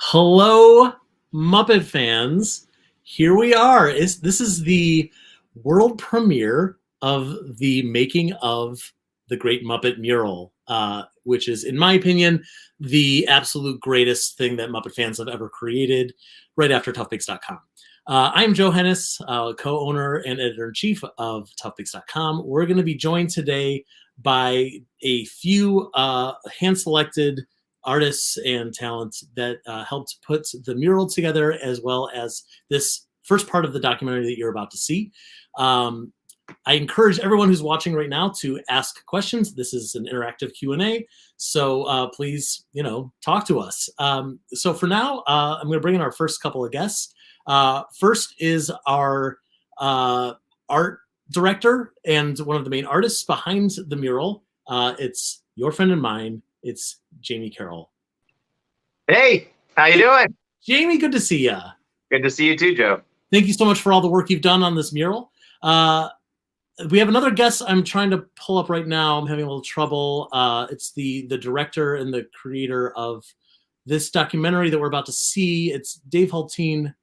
Hello, Muppet fans. Here we are. This is the world premiere of the making of the Great Muppet Mural, which is, in my opinion, the absolute greatest thing that Muppet fans have ever created, right after toughpigs.com. I am Joe Hennis, co-owner and editor-in-chief of toughpigs.com. We're going to be joined today by a few hand-selected artists and talents that helped put the mural together, as well as this first part of the documentary that you're about to see. I encourage everyone who's watching right now to ask questions. This is an interactive Q&A, so please, talk to us. So for now, I'm going to bring in our first couple of guests. First is our art director and one of the main artists behind the mural. It's your friend and mine. It's Jamie Carroll. Hey, how you doing? Jamie, good to see you. Good to see you too, Joe. Thank you so much for all the work you've done on this mural. We have another guest I'm trying to pull up right now. I'm having a little trouble. It's the director and the creator of this documentary that we're about to see. It's Dave Holten.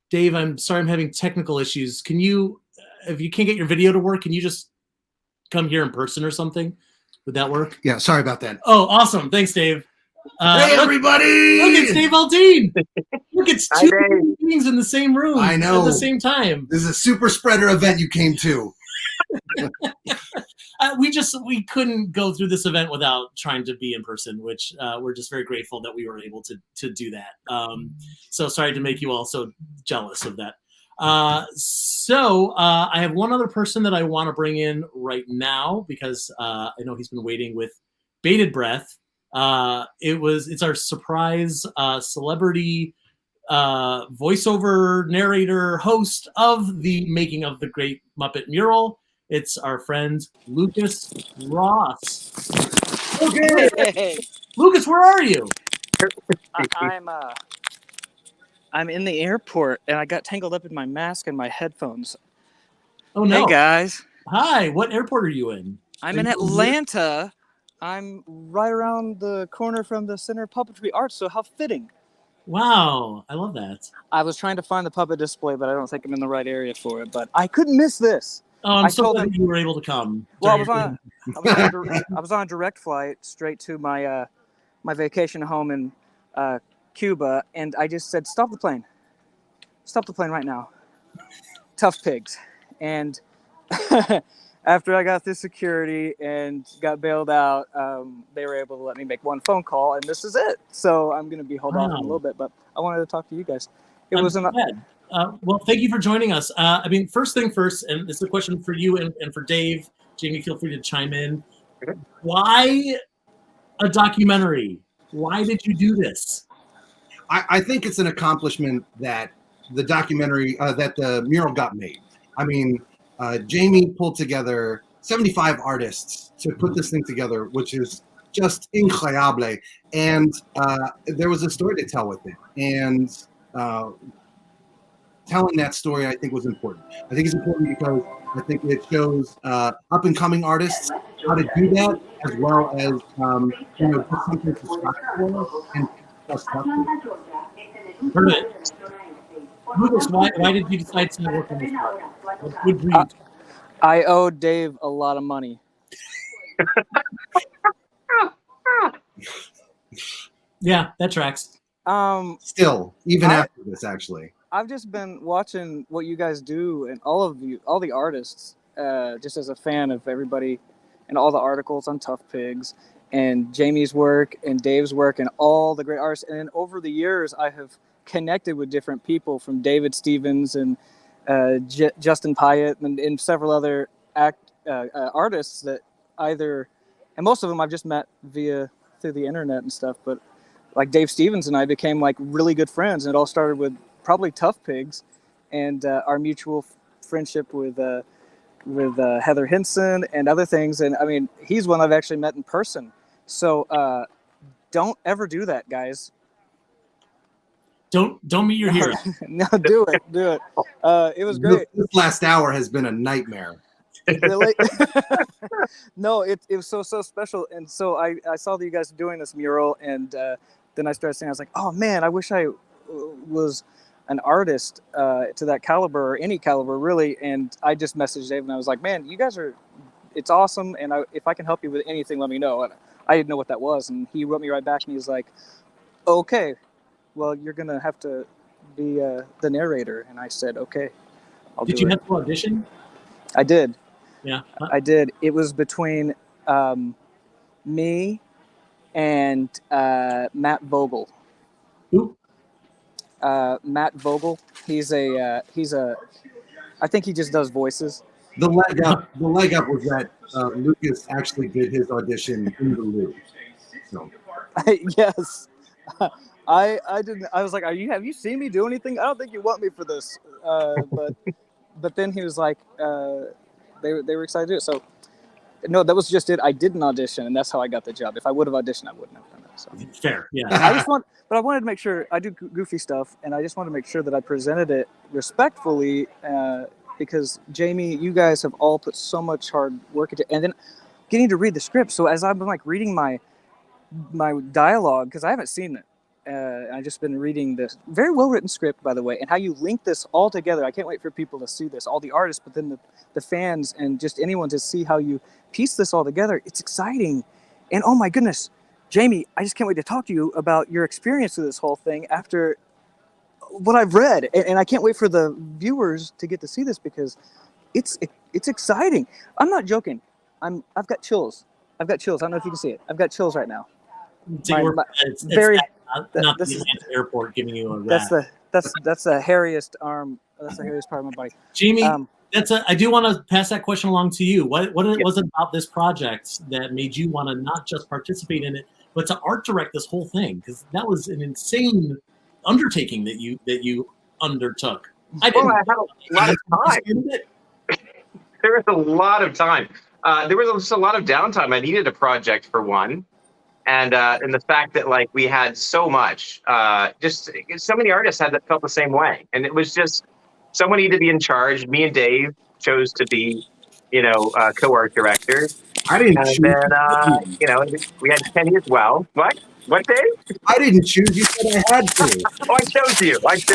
Dave, I'm sorry I'm having technical issues. Can you, if you can't get your video to work, can you just come here in person or something? Would that work? Yeah, sorry about that. Oh, awesome. Thanks, Dave. Hey, everybody! Look, it's Dave Holten. Look, it's two things in the same room. I know. At the same time. This is a super spreader event you came to. We couldn't go through this event without trying to be in person, which we're just very grateful that we were able to do that. So sorry to make you all so jealous of that. I have one other person that I want to bring in right now because I know he's been waiting with bated breath. It's our surprise celebrity voiceover narrator host of the making of the Great Muppet Mural. It's our friend Lucas Ross. Okay. Hey. Lucas, where are you? I'm in the airport and I got tangled up in my mask and my headphones. Oh no. Hey guys. Hi, what airport are you in? I'm in Atlanta. I'm right around the corner from the Center of Puppetry Arts, so how fitting. Wow, I love that. I was trying to find the puppet display, but I don't think I'm in the right area for it, but I couldn't miss this. Oh, I'm so glad you were able to come. Well, I was on a direct flight straight to my my vacation home in Cuba, and I just said, stop the plane right now. Tough pigs. And after I got through security and got bailed out, they were able to let me make one phone call, and this is it. So I'm going to be held off in a little bit, but I wanted to talk to you guys. Well, thank you for joining us. First thing first, and this is a question for you and for Dave. Jamie, feel free to chime in. Why a documentary? Why did you do this? I think it's an accomplishment that the documentary, that the mural got made. I mean, Jamie pulled together 75 artists to put this thing together, which is just incroyable. And there was a story to tell with it. And telling that story, I think, was important. I think it's important because I think it shows up-and-coming artists how to do that, as well as just something to strive for and just Heard it. Lucas, why did you decide to work on this part? I owe Dave a lot of money. Yeah, that tracks. Still, even after this, actually. I've just been watching what you guys do, and all the artists, just as a fan of everybody and all the articles on Tough Pigs and Jamie's work and Dave's work and all the great artists. And then over the years, I have connected with different people, from David Stevens and Justin Pyatt and several other artists that and most of them I've just met through the internet and stuff. But like Dave Stevens and I became like really good friends, and it all started with probably Tough Pigs and our mutual friendship with Heather Hinson and other things. And I mean, he's one I've actually met in person. So don't ever do that, guys. Don't meet your hero. No, do it. It was great. This last hour has been a nightmare. Really? No, it was so special. And so I saw that you guys are doing this mural, and then I started saying, I was like, oh man, I wish I was an artist to that caliber or any caliber really. And I just messaged Dave and I was like, man, you guys are, it's awesome. And if I can help you with anything, let me know. And I didn't know what that was. And he wrote me right back and he was like, okay, well, you're going to have to be the narrator. And I said, okay, I'll do it. Did you have to audition? I did. Yeah. I did. It was between me and Matt Vogel. Who? Matt Vogel. He's a. I think he just does voices. The leg up was that Lucas actually did his audition in the loo. So. Yes. I didn't. I was like, have you seen me do anything? I don't think you want me for this. But then he was like, they were excited to do it. So no, that was just it. I didn't audition, and that's how I got the job. If I would have auditioned, I wouldn't have done it. So Fair, yeah. But I wanted to make sure I do goofy stuff, and I just wanted to make sure that I presented it respectfully, because Jamie, you guys have all put so much hard work into, and then getting to read the script. So as I've been like reading my dialogue, because I haven't seen it. I've just been reading this very well written script, by the way, and how you link this all together. I can't wait for people to see this, all the artists, but then the fans and just anyone to see how you piece this all together. It's exciting. And oh my goodness, Jamie, I just can't wait to talk to you about your experience with this whole thing after what I've read. And I can't wait for the viewers to get to see this because it's exciting. I'm not joking. I've got chills. I don't know if you can see it. I've got chills right now. It's very not the Atlanta airport giving you a rat. That's the hairiest arm. That's the hairiest part of my body. Jamie, I do want to pass that question along to you. What was it about this project that made you want to not just participate in it, but to art direct this whole thing? Because that was an insane undertaking that you undertook. I had a lot of time. There was a lot of time. There was just a lot of downtime. I needed a project for one. And the fact that like we had so much, just so many artists felt the same way, and it was just someone needed to be in charge. Me and Dave chose to be, co-art directors. I didn't and choose. Then we had Kenny as well. What, Dave? I didn't choose. You said I had to. Oh, I chose you. I was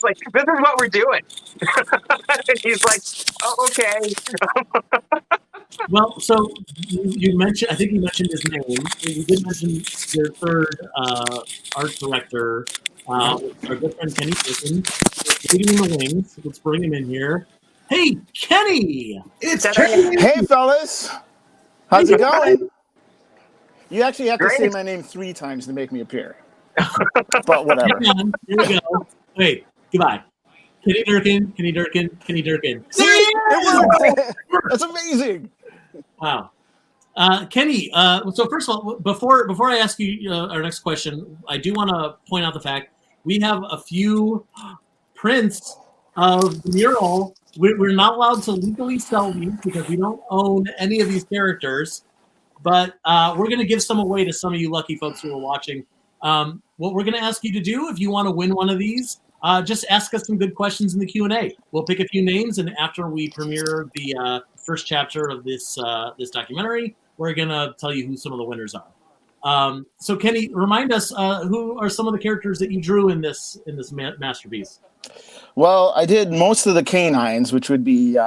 like, this is what we're doing. And he's like, oh, okay. Well, so you mentioned, I think you mentioned his name. You did mention your third art director, our good friend Kenny Holten. Waiting in the wings. Let's bring him in here. Hey, Kenny! It's Kenny! Hey, fellas! How's it going? You actually have to Great. say my name 3 times to make me appear. But whatever. Here we go. Wait, goodbye. Kenny Durkin. See? It worked! That's amazing! Wow. Kenny, so first of all, before I ask you our next question, I do want to point out the fact we have a few prints of the mural. We're not allowed to legally sell these because we don't own any of these characters, but we're going to give some away to some of you lucky folks who are watching. What we're going to ask you to do, if you want to win one of these, just ask us some good questions in the Q&A. We'll pick a few names, and after we premiere the first chapter of this documentary, we're going to tell you who some of the winners are. So Kenny, remind us who are some of the characters that you drew in this masterpiece? Well, I did most of the canines, which would be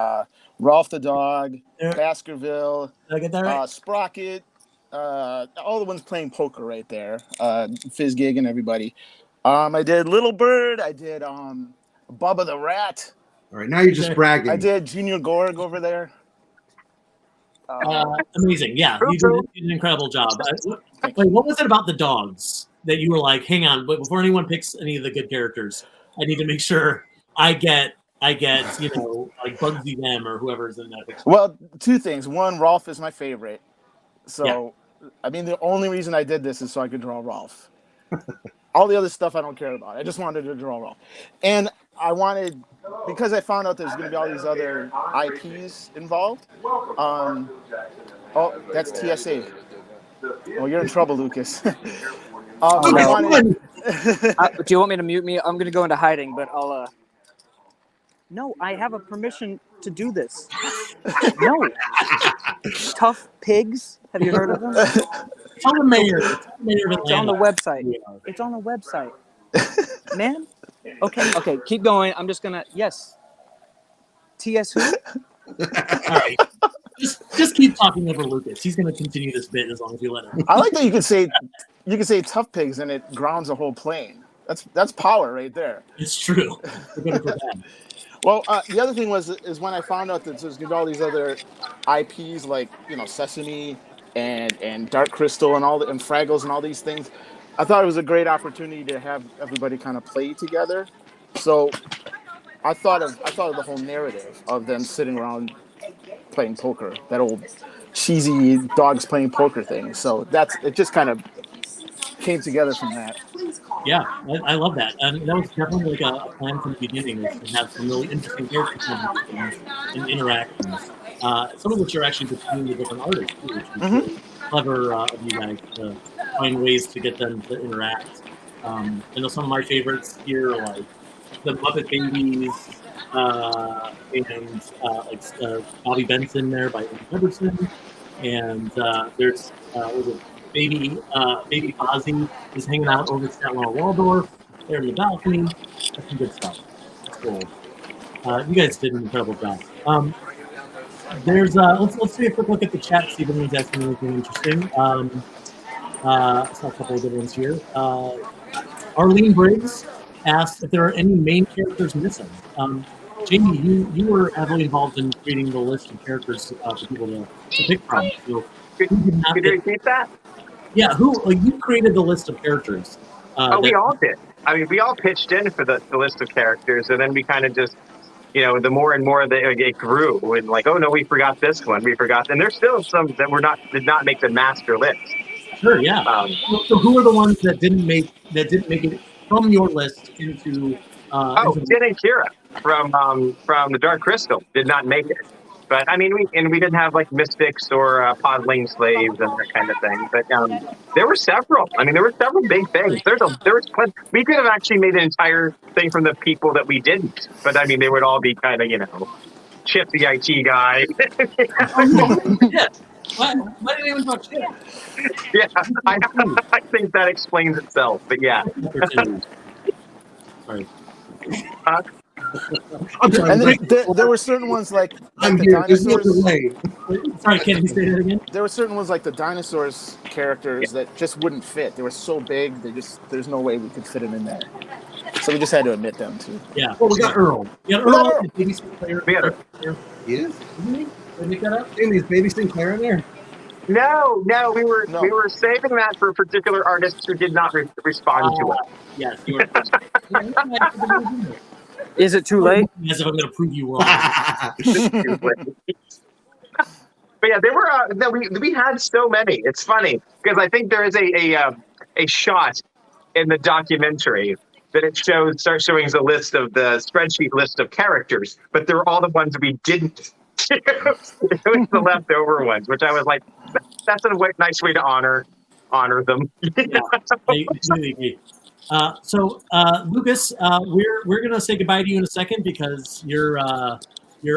Rolf the dog, Baskerville, Did I get that right? Sprocket, all the ones playing poker right there, Fizzgig and everybody. I did Little Bird. I did Bubba the Rat. All right, now you're just bragging. I did Junior Gorg over there. Amazing. Yeah, you did an incredible job. Wait, what was it about the dogs that you were like, hang on, but before anyone picks any of the good characters, I need to make sure I get like Bugsy them or whoever's in that picture. Well, 2 things. One, Rolf is my favorite. So, I mean, the only reason I did this is so I could draw Rolf. All the other stuff I don't care about. I just wanted to draw Rolf. And I wanted, because I found out there's going to be all these other IPs involved. Oh, that's TSA. Oh, you're in trouble, Lucas. Do you want me to mute me? I'm going to go into hiding, but I'll... No, I have a permission to do this. No. Tough Pigs. Have you heard of them? Tell the mayor. Tell the mayor of It's on the Atlanta. website. It's on the website. Man? Okay, keep going. I'm just gonna TS who? All right. Just keep talking over Lucas. He's going to continue this bit as long as you let him. I like that you could say tough pigs and it grounds a whole plane. That's power right there. It's true. We're good for that. Well, the other thing is when I found out that there's all these other IPs like Sesame and Dark Crystal and Fraggles and all these things. I thought it was a great opportunity to have everybody kind of play together. So I thought of the whole narrative of them sitting around playing poker, that old cheesy dogs playing poker thing. So it just kind of came together from that. Yeah, I love that. And that was definitely like a plan from the beginning, is to have some really interesting character conversations and interactions. Some of which are actually between the different artists, too, which is really clever of you guys to find ways to get them to interact. I know some of my favorites here are like the Muppet Babies, and Bobby Benson there by Andy Robertson, and there's Baby Ozzy is hanging out over at Statler Waldorf there in the balcony. That's some good stuff. That's cool. You guys did an incredible job. There's let's take a quick look at the chat, see if anyone's asking anything interesting. I saw a couple of good ones here. Arlene Briggs asked if there are any main characters missing. Jamie, you were heavily involved in creating the list of characters for people to pick from. So could you repeat that? Yeah, you created the list of characters? We all did. I mean, we all pitched in for the list of characters, and then we kind of just, the more and more that it grew, and like, oh no, we forgot this one, and there's still some that did not make the master list. Sure, yeah. So who are the ones that didn't make it from your list into? Jen and Kira from the Dark Crystal did not make it. But I mean, we didn't have like mystics or podling slaves and that kind of thing. But there were several. I mean, there were several big things. There was plenty. We could have actually made an entire thing from the people that we didn't. But I mean, they would all be kind of, Chip the IT guy. Yeah. Why didn't anyone talk shit? Yeah, I think that explains itself. But yeah. Sorry. And then there were certain ones like I'm the here. There's no dinosaurs. delay. Sorry, can you say that again? There were certain ones like the dinosaurs characters that just wouldn't fit. They were so big, there's no way we could fit them in there. So we just had to admit them too. Yeah. Well, we got Earl. We got Earl. Earl. Baby Sinclair. We had Earl. He is? Didn't he? Did I make that up? Jamie, is Baby Sinclair in there? No, we were saving that for particular artists who did not respond to it. Yes, you were. Is it too late? As if I'm going to prove you wrong. But yeah, there were. We had so many. It's funny because I think there is a shot in the documentary that it starts showing the spreadsheet list of characters, but they're all the ones we didn't. It was the leftover ones, which I was like, that's a nice way to honor them. Yeah, I completely agree. So Lucas, we're gonna say goodbye to you in a second because you're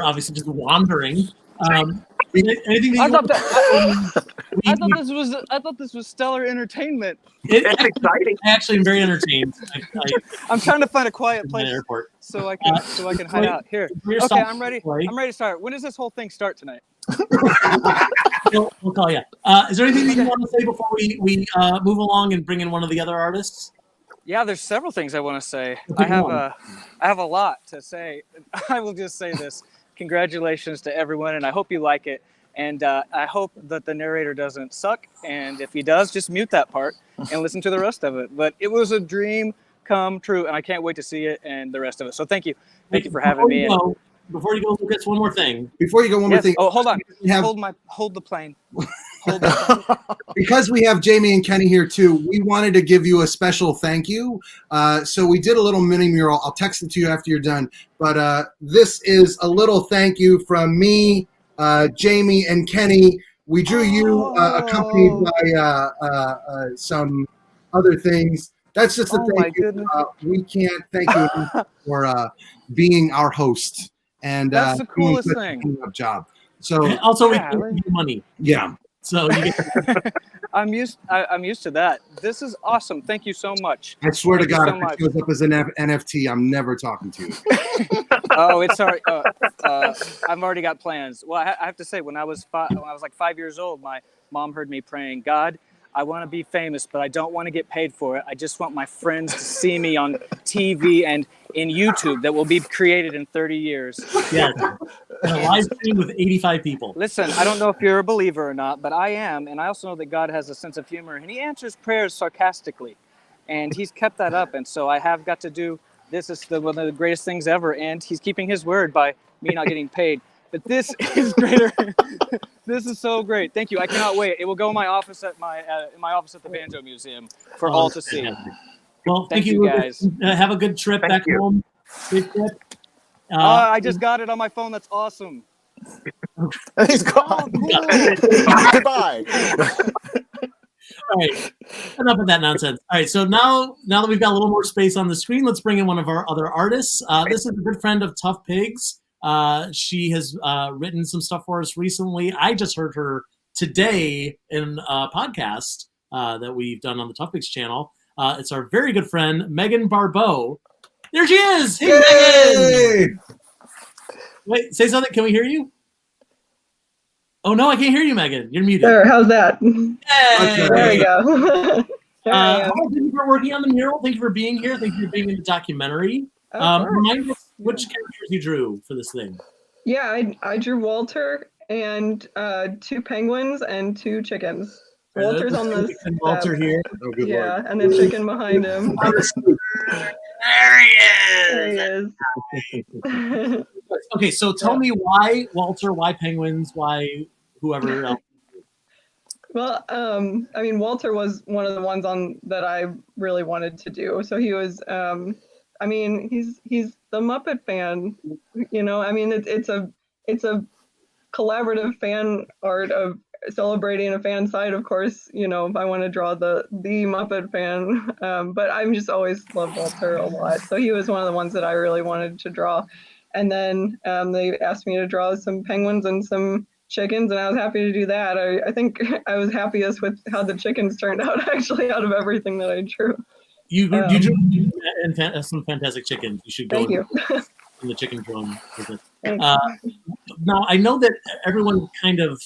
obviously just wandering. Anything that I thought this was stellar entertainment. It's exciting. I actually am very entertained. I'm trying to find a quiet place airport. so I can hide out here. Okay, I'm ready. I'm ready to start. When does this whole thing start tonight? We'll call you. Is there anything that you want to say before we move along and bring in one of the other artists? Yeah, there's several things I want to say. I have a lot to say. I will just say this. Congratulations to everyone, and I hope you like it. And I hope that the narrator doesn't suck. And if he does, just mute that part and listen to the rest of it. But it was a dream come true, and I can't wait to see it and the rest of it. So thank you. Thank you for having me. Before you go, Lucas, one more thing. More thing. Oh, hold on. Hold the plane. Because we have Jamie and Kenny here too, we wanted to give you a special thank you. So we did a little mini mural. I'll text it to you after you're done. But this is a little thank you from me, Jamie, and Kenny. We drew you accompanied by some other things. That's just a thank you. We can't thank you for being our host. And that's the coolest thing. Job. So also we give you money. Yeah. So you get I'm used to that. This is awesome. Thank you so much. I swear to Thank you God, so if much. it shows up as an NFT, I'm never talking to you. Oh, it's sorry. I've already got plans. Well, I have to say, when I was like 5 years old, my mom heard me praying, God, I want to be famous, but I don't want to get paid for it. I just want my friends to see me on TV and in YouTube that will be created in 30 years. yeah, and a live stream with 85 people. Listen, I don't know if you're a believer or not, but I am, and I also know that God has a sense of humor, and He answers prayers sarcastically, and He's kept that up, and so I have got to do this. Is one of the greatest things ever, and He's keeping His word by me not getting paid. But this is greater. This is so great. Thank you. I cannot wait. It will go in my office at in my office at the Banjo Museum for all to see. Well, thank you guys. Have a good trip back home. Good trip. I just got it on my phone. That's awesome. He's gone. Goodbye. All right, enough of that nonsense. All right, so now that we've got a little more space on the screen, let's bring in one of our other artists. This is a good friend of Tough Pigs. She has written some stuff for us recently. I just heard her today in a podcast that we've done on the Tough Pigs channel. It's our very good friend, Megan Barbeau. There she is! Hey, Megan! Wait, say something. Can we hear you? Oh, no, I can't hear you, Megan. You're muted. There, how's that? Hey! There we go. Thank you for working on the mural. Thank you for being here. Thank you for being in the documentary. Remind us which characters you drew for this thing. Yeah, I drew Walter and 2 penguins and 2 chickens. Walter's on the Walter here. Oh, good yeah, Lord. and the chicken behind him. There he is. There he is. Okay, so tell me why Walter, why penguins, why whoever else. Well, I mean, Walter was one of the ones that I really wanted to do. So he was, I mean, he's the Muppet fan, you know. I mean, it's a collaborative fan art of celebrating a fan side, of course. You know, if I want to draw the Muppet fan, but I'm just always loved Walter a lot. So he was one of the ones that I really wanted to draw. And then they asked me to draw some penguins and some chickens, and I was happy to do that. I think I was happiest with how the chickens turned out, actually, out of everything that I drew. You drew some fantastic chickens. You should go Thank you. in the chicken drum with it. Now, I know that everyone kind of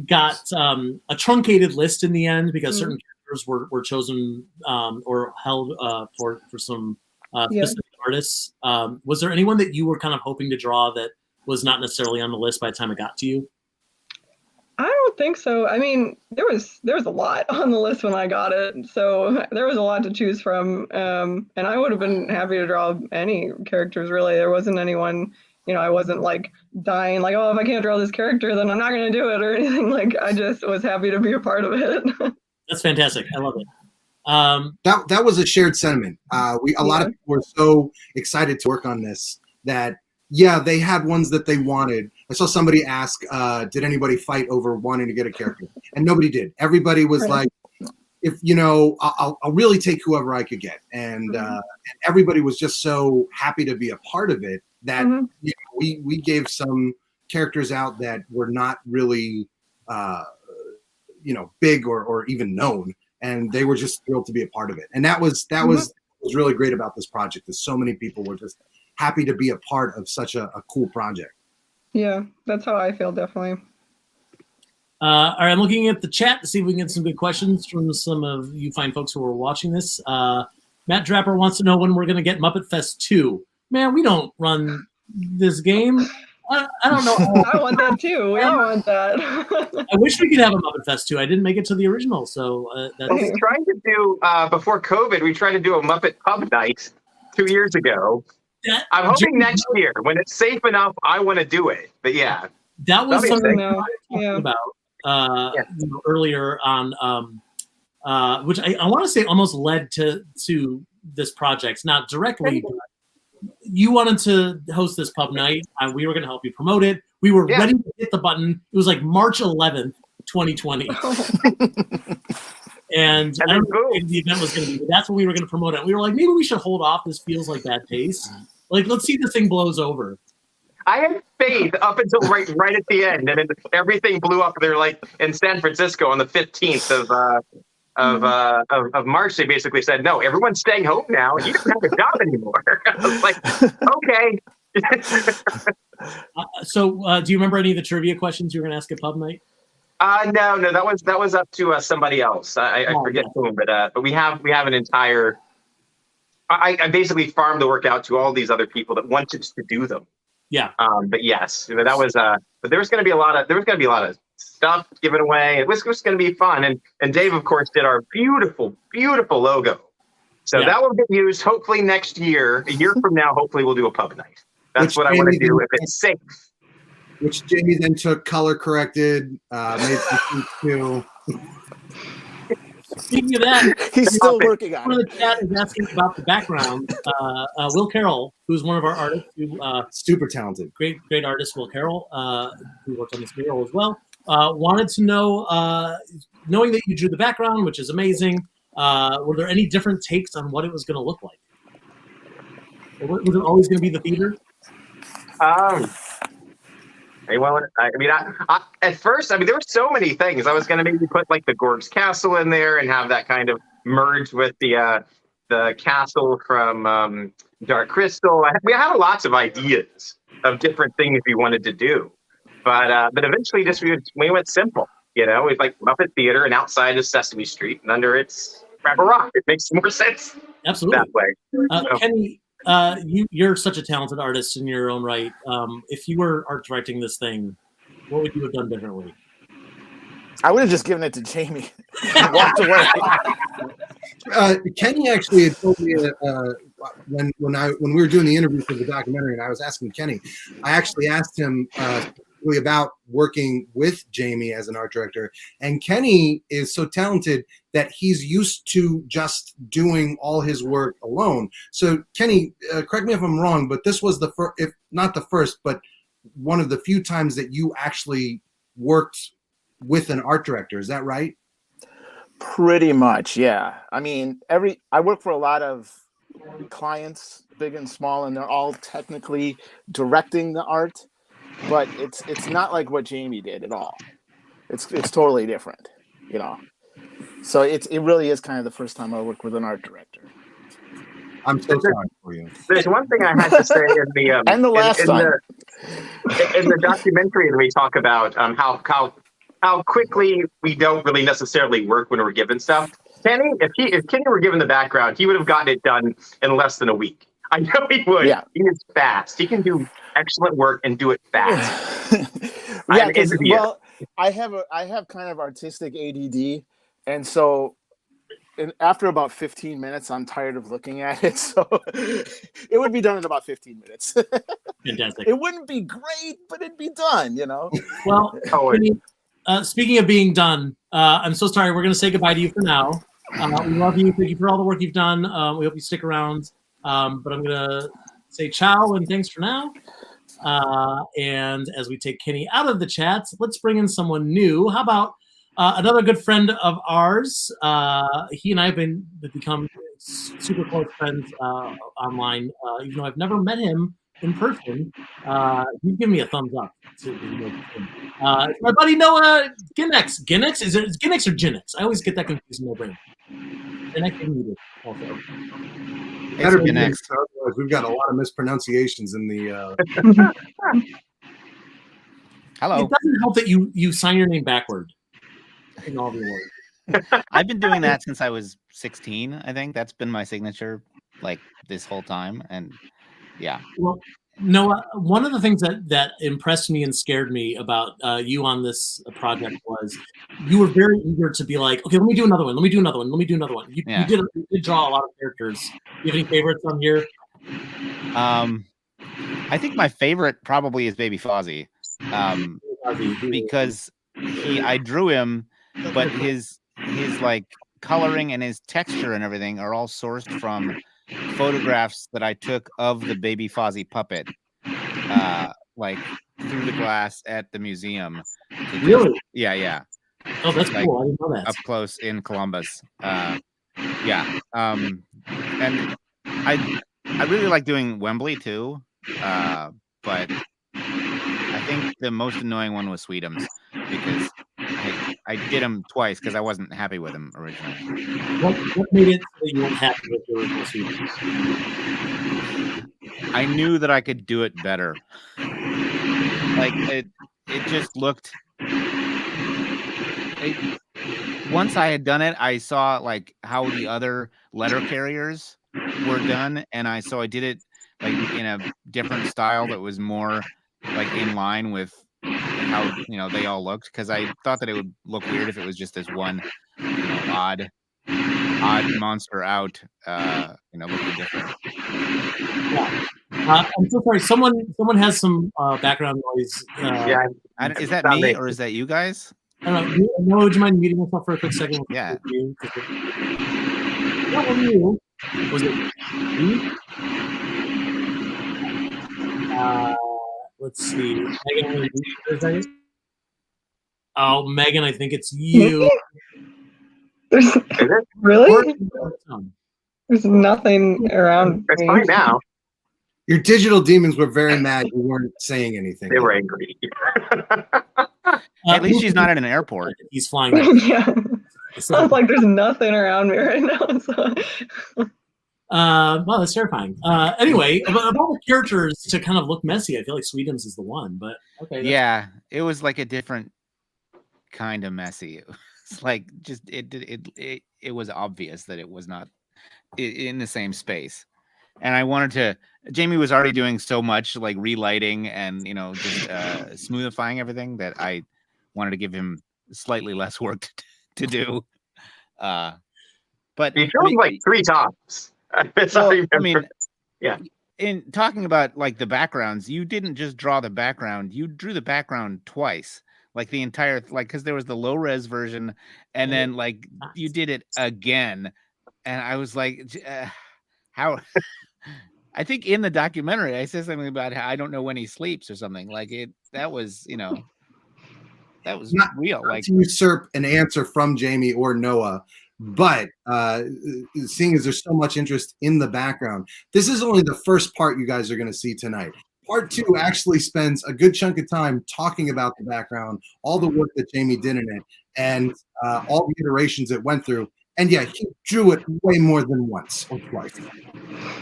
got a truncated list in the end because certain characters were chosen or held for some specific artists. Was there anyone that you were kind of hoping to draw that was not necessarily on the list by the time it got to you? I don't think so. I mean, there was a lot on the list when I got it, so there was a lot to choose from. And I would have been happy to draw any characters, really. There wasn't anyone, you know, I wasn't like dying, like, oh, if I can't draw this character, then I'm not going to do it or anything. Like, I just was happy to be a part of it. That's fantastic. I love it. That was a shared sentiment. A lot of people were so excited to work on this that, yeah, they had ones that they wanted. I saw somebody ask, did anybody fight over wanting to get a character? And nobody did. Everybody was like, if, you know, I'll really take whoever I could get. And everybody was just so happy to be a part of it that you know, we gave some characters out that were not really, you know, big or even known. And they were just thrilled to be a part of it. And that was really great about this project, is so many people were just happy to be a part of such a cool project. Yeah, that's how I feel, definitely. All right, I'm looking at the chat to see if we can get some good questions from some of you fine folks who are watching this. Matt Draper wants to know when we're going to get Muppet Fest 2. Man, we don't run this game. I don't know. I want that too. We all want that. I wish we could have a Muppet Fest 2. I didn't make it to the original, so that's... We tried to do, before COVID, we tried to do a Muppet Pub Night 2 years ago. I'm hoping next year, when it's safe enough, I want to do it. But yeah. That was something I was talking about you know, earlier on, which I want to say almost led to this project. Not directly, but you wanted to host this pub night, and we were going to help you promote it. We were ready to hit the button. It was like March 11th, 2020. And I don't know what the event was going to be, but that's when we were going to promote it. We were like, maybe we should hold off. This feels like bad taste. Like, let's see if this thing blows over. I had faith up until right at the end, and then everything blew up. They're like in San Francisco on the 15th of March. They basically said, "No, everyone's staying home now. You don't have a job anymore." I was like, "Okay." So, do you remember any of the trivia questions you were going to ask at pub night? No, that was up to somebody else. I forget whom, but we have an entire. I basically farmed the work out to all these other people that wanted to do them. Yeah. But yes, that was. But there was going to be a lot of stuff given away. It was going to be fun, and Dave, of course, did our beautiful logo. So that will get used hopefully next year. A year from now, hopefully we'll do a pub night. That's what I want to do if it's safe. Which Jamie then took, color corrected, made some too. Speaking of that, he's still working on it. The chat is asking about the background. Will Carroll, who's one of our artists, who super talented, great artist, Will Carroll, who worked on this mural as well, wanted to know, knowing that you drew the background, which is amazing, were there any different takes on what it was going to look like? Or was it always going to be the theater? At first, there were so many things. I was going to maybe put like the Gorg's Castle in there and have that kind of merge with the castle from Dark Crystal. We had lots of ideas of different things we wanted to do, but eventually we went simple. You know, it's like Muppet Theater, and outside is Sesame Street, and under it's Grab a Rock. It makes more sense. Absolutely. That way. Kenny, you're such a talented artist in your own right. If you were art directing this thing, what would you have done differently? I would have just given it to Jamie and walked away. Kenny actually had told me when we were doing the interview for the documentary, and I was asking Kenny, I actually asked him about working with Jamie as an art director, and Kenny is so talented that he's used to just doing all his work alone. So Kenny, correct me if I'm wrong, but this was the first, if not the first, but one of the few times that you actually worked with an art director. Is that right? Pretty much, yeah. I work for a lot of clients, big and small, and they're all technically directing the art. But it's not like what Jamie did at all. It's totally different, you know. So it really is kind of the first time I worked with an art director. I'm so sorry for you. There's one thing I had to say in the and the last time in the documentary, and we talk about how quickly we don't really necessarily work when we're given stuff. Kenny, if Kenny were given the background, he would have gotten it done in less than a week. I know he would. Yeah. He is fast. He can do excellent work and do it fast. Well, I have kind of artistic ADD, and so after about 15 minutes, I'm tired of looking at it. So it would be done in about 15 minutes. Fantastic. It wouldn't be great, but it'd be done, you know. Well, speaking of being done, I'm so sorry. We're going to say goodbye to you for now. We love you. Thank you for all the work you've done. We hope you stick around. But I'm going to say ciao and thanks for now. And as we take Kenny out of the chat, let's bring in someone new. How about another good friend of ours? He and I have become super close friends online, even though I've never met him in person. He's given me a thumbs up. My buddy Noah Ginnex. Ginnex? Is it Ginnex or Ginnex? I always get that confused in my brain. Ginnex is muted also. Better be next. We've got a lot of mispronunciations in the. Hello. It doesn't help that you sign your name backward in all the words. I've been doing that since I was 16. I think that's been my signature, like this whole time, and yeah. Well, Noah, one of the things that impressed me and scared me about you on this project was you were very eager to be like, okay, let me do another one. You did draw a lot of characters. Do you have any favorites on here? I think my favorite probably is Baby Fozzie, because I drew him, but his like coloring and his texture and everything are all sourced from photographs that I took of the Baby Fozzie puppet, like through the glass at the museum. Really? Yeah. Oh, that's cool. I didn't know that. Up close in Columbus. And I really like doing Wembley too, but think the most annoying one was Sweetums because I did him twice because I wasn't happy with him originally. What made it so that you weren't happy with the original Sweetums? I knew that I could do it better. Like it just looked. Once I had done it, I saw like how the other letter carriers were done, and I did it like in a different style that was more like in line with how they all looked, because I thought that it would look weird if it was just this one odd monster out looking different. Yeah. I'm so sorry. Someone has some background noise. Yeah. Is that me or is that you guys? I don't know. No, would you mind muting yourself for a quick second? Yeah. That one you. Was it me? Let's see. Megan, oh, Megan, I think it's you. Really? There's nothing around. It's fine now. Your digital demons were very mad you weren't saying anything. They were angry. At least she's not at an airport. He's flying. Yeah. I was like, there's nothing around me right now. So. Well, that's terrifying. Anyway, about all the characters to kind of look messy, I feel like Sweetums is the one. But okay. Yeah, it was like a different kind of messy. It's like just it was obvious that it was not in the same space. And I wanted to. Jamie was already doing so much, like relighting and just smoothifying everything, that I wanted to give him slightly less work to do. But he filmed like 3 times. Yeah. In talking about like the backgrounds, you didn't just draw the background; you drew the background twice, like the entire because there was the low res version, and then like you did it again, and I was like, how. I think in the documentary I said something about how I don't know when he sleeps or something like it. That was that was not real. Not like to usurp an answer from Jamie or Noah, but seeing as there's so much interest in the background, this is only the first part you guys are going to see tonight. Part 2 actually spends a good chunk of time talking about the background, all the work that Jamie did in it, and all the iterations it went through. And yeah, he drew it way more than once or twice.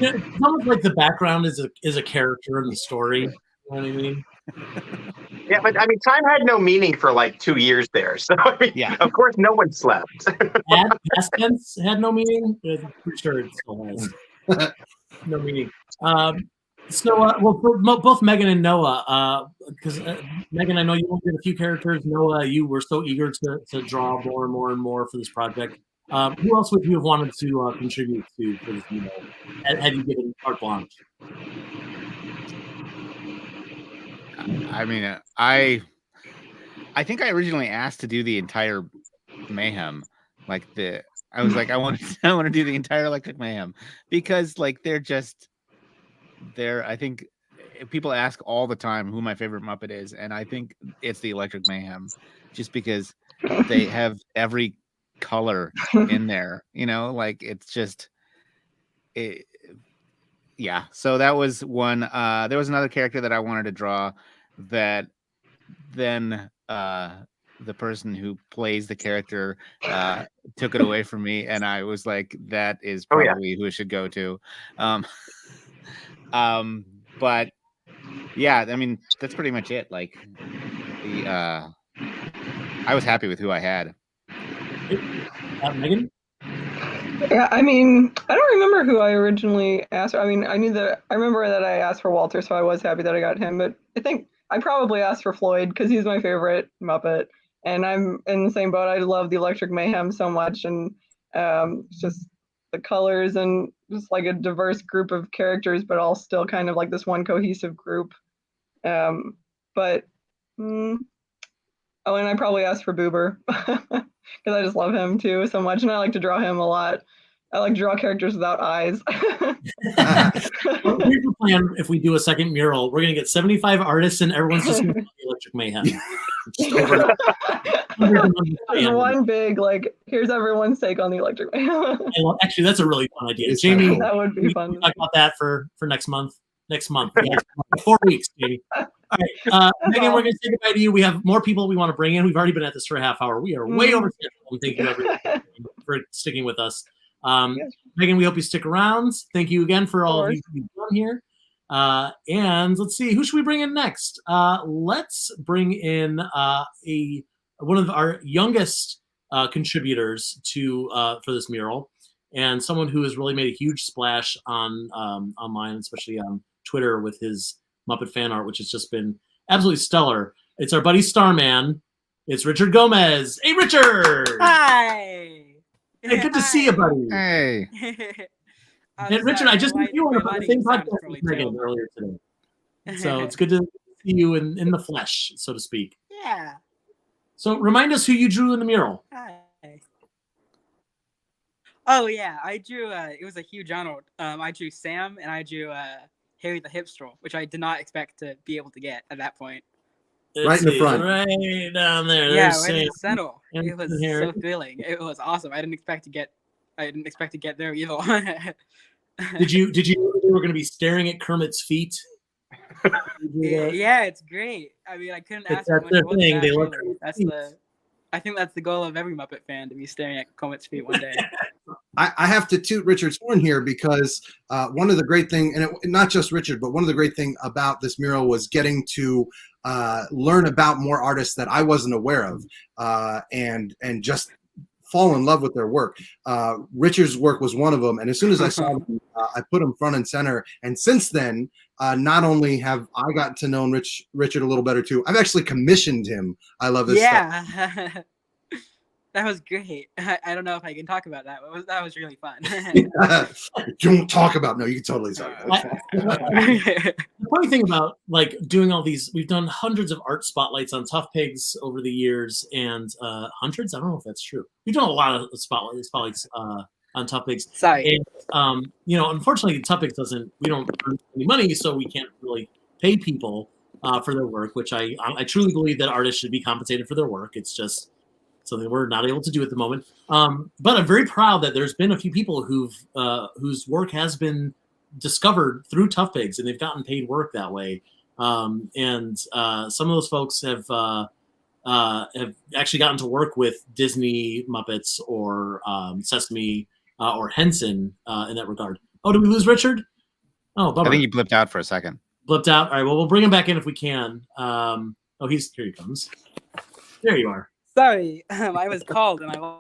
Yeah, it's almost like the background is a character in the story. You know what I mean? Yeah, but I mean, time had no meaning for like 2 years there. So I mean, yeah, of course, no one slept. Past tense had no meaning. I'm pretty sure it still has no meaning. So, well, for both Megan and Noah, because Megan, I know you only did a few characters. Noah, you were so eager to draw more and more and more for this project. Who else would you have wanted to contribute to for this video? Had you given carte blanche? I mean, I think I originally asked to do the entire Mayhem, I was like, I want to do the entire Electric Mayhem, because like I think people ask all the time who my favorite Muppet is, and I think it's the Electric Mayhem, just because they have every color in there, like it's just it. Yeah, so that was one. There was another character that I wanted to draw that then the person who plays the character took it away from me, and I was like, that is probably who it should go to. But yeah, I mean, that's pretty much it. Like I was happy with who I had. Megan? Yeah, I mean, I don't remember who I originally asked. I mean, I remember that I asked for Walter, so I was happy that I got him. But I think I probably asked for Floyd because he's my favorite Muppet, and I'm in the same boat. I love the Electric Mayhem so much, and just the colors and just like a diverse group of characters, but all still kind of like this one cohesive group. But and I probably asked for Boober because I just love him too so much, and I like to draw him a lot. I like to draw characters without eyes. Well, here's the plan. If we do a second mural, we're going to get 75 artists, and everyone's just going to do Electric Mayhem. One big, like, here's everyone's take on the Electric Mayhem. Actually, that's a really fun idea. Jamie, that would be fun. Talk about that for next month, Next month. Yeah. 4 weeks, maybe. All right, Megan, we're going to say goodbye to you. We have more people we want to bring in. We've already been at this for a half hour. We are way over schedule. Thank you, everyone, for sticking with us. Megan, we hope you stick around. Thank you again for all of you who've done here. And let's see, who should we bring in next? Let's bring in one of our youngest contributors to for this mural, and someone who has really made a huge splash on online, especially on Twitter, with his Muppet fan art, which has just been absolutely stellar. It's our buddy Starman. It's Richard Gomez. Hey, Richard! Hi! Hey, good to see you, buddy. Hey. And Richard, I just met you on the same podcast with Megan earlier today. So it's good to see you in the flesh, so to speak. Yeah. So remind us who you drew in the mural. Hi. Oh, yeah. I drew, it was a huge honor. I drew Sam and I drew Harry the Hipstrel, which I did not expect to be able to get at that point. Right in the front. Right down there. Yeah, There's right in the Sam. center. It was so thrilling. It was awesome. I didn't expect to get there either. Did you know they were going to be staring at Kermit's feet? Yeah, it's great. I mean, I couldn't ask for much more than that, really. I think that's the goal of every Muppet fan, to be staring at Kermit's feet one day. I have to toot Richard's horn here because one of the great things, and not just Richard, but one of the great things about this mural was getting to learn about more artists that I wasn't aware of, and just fall in love with their work. Richard's work was one of them, and as soon as I saw him, I put him front and center. And since then, not only have I gotten to know Richard a little better too, I've actually commissioned him. I love his stuff. Yeah. That was great. I don't know if I can talk about that, but that was really fun. Don't talk about. No, you can totally talk about it. The funny thing about like doing all these, we've done hundreds of art spotlights on Tough Pigs over the years, and hundreds. I don't know if that's true. We've done a lot of spotlights on Tough Pigs. Sorry. And, unfortunately, Tough Pigs we don't earn any money, so we can't really pay people for their work. Which I truly believe that artists should be compensated for their work. It's just something we're not able to do at the moment. But I'm very proud that there's been a few people whose work has been discovered through Tough Pigs, and they've gotten paid work that way. And some of those folks have actually gotten to work with Disney Muppets or Sesame or Henson in that regard. Oh, did we lose Richard? Oh, bummer. I think he blipped out for a second. Blipped out. All right. Well, we'll bring him back in if we can. Here he comes. There you are. Sorry, I was called and I.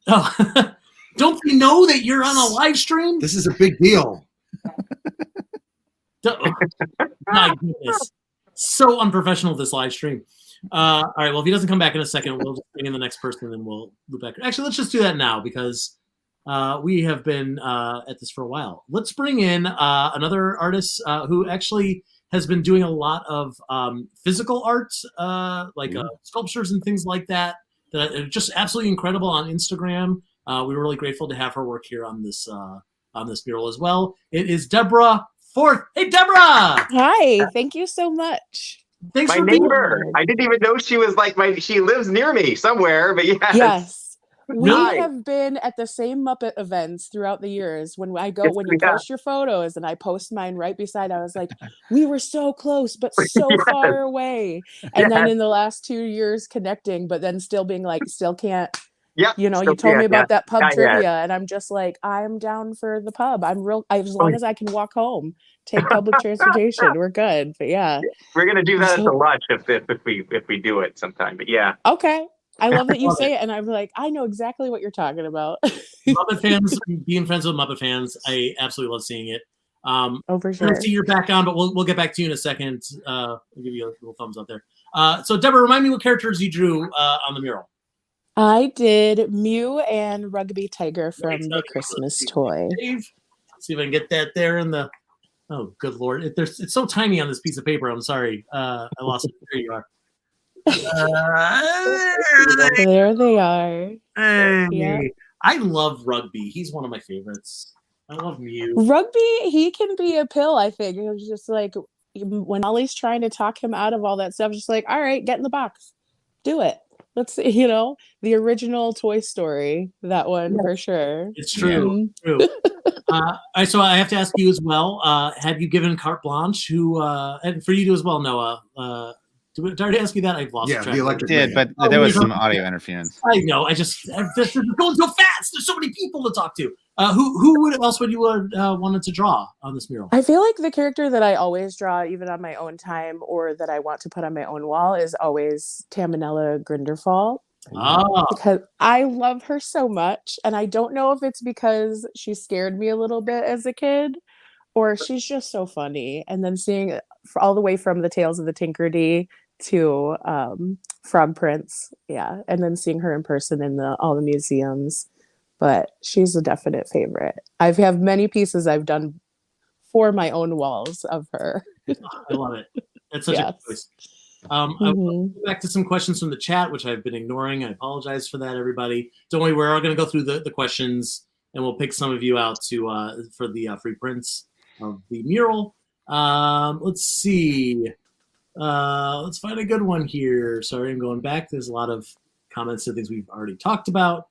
Oh, don't we know that you're on a live stream? This is a big deal. My goodness, so unprofessional, this live stream. All right, well, if he doesn't come back in a second, we'll just bring in the next person and we'll loop back. Actually, let's just do that now because we have been at this for a while. Let's bring in another artist who actually has been doing a lot of physical art, like sculptures and things like that are just absolutely incredible on Instagram. We were really grateful to have her work here on this mural as well. It is Deborah Forth. Hey, Deborah! Hi, thank you so much. Thanks my for neighbor. being here. I didn't even know she was she lives near me somewhere, but yes. We Hi. have been at the same Muppet events throughout the years. When you post your photos and I post mine right beside, I was like, we were so close, but so far away. And then in the last 2 years connecting, but then still being like, still can't. Yeah, you told me about that pub trivia, and I'm just like, I'm down for the pub. As long as I can walk home, take public transportation, we're good. But yeah, we're gonna do that at the lunch if we do it sometime. But yeah, okay. I love that you say it, and I'm like, I know exactly what you're talking about. Muppet fans, being friends with Muppet fans, I absolutely love seeing it. For sure. I see you're back on, but we'll get back to you in a second. I'll give you a little thumbs up there. So Deborah, remind me what characters you drew on the mural. I did Mew and Rugby Tiger from the Christmas toy. Let's see if I can get that there in the. Oh, good Lord! It's so tiny on this piece of paper. I'm sorry, I lost it. There you are. There they are. Hey. Yeah. I love Rugby. He's one of my favorites. I love Mew. Rugby, he can be a pill, I think. It was just like when Ollie's trying to talk him out of all that stuff, just like, all right, get in the box. Do it. let's see, the original Toy Story, that one for sure. It's true. True. So I have to ask you as well. Have you given carte blanche? And for you too as well, Noah. Did I already ask you that? I've lost track. The electric. Did, but there was some audio interference. I know. This is going so fast. There's so many people to talk to. Who else would you wanted to draw on this mural? I feel like the character that I always draw, even on my own time, or that I want to put on my own wall, is always Tamanella Grinderfall. Because I love her so much, and I don't know if it's because she scared me a little bit as a kid, or she's just so funny. And then seeing all the way from the Tales of the Tinkerbell to Frog Prince, and then seeing her in person in all the museums. But she's a definite favorite. I have many pieces I've done for my own walls of her. I love it. That's such a good choice. I will go back to some questions from the chat, which I've been ignoring. I apologize for that, everybody. Don't worry, we're all going to go through the questions, and we'll pick some of you out for the free prints of the mural. Let's see. Let's find a good one here. Sorry, I'm going back. There's a lot of comments to things we've already talked about.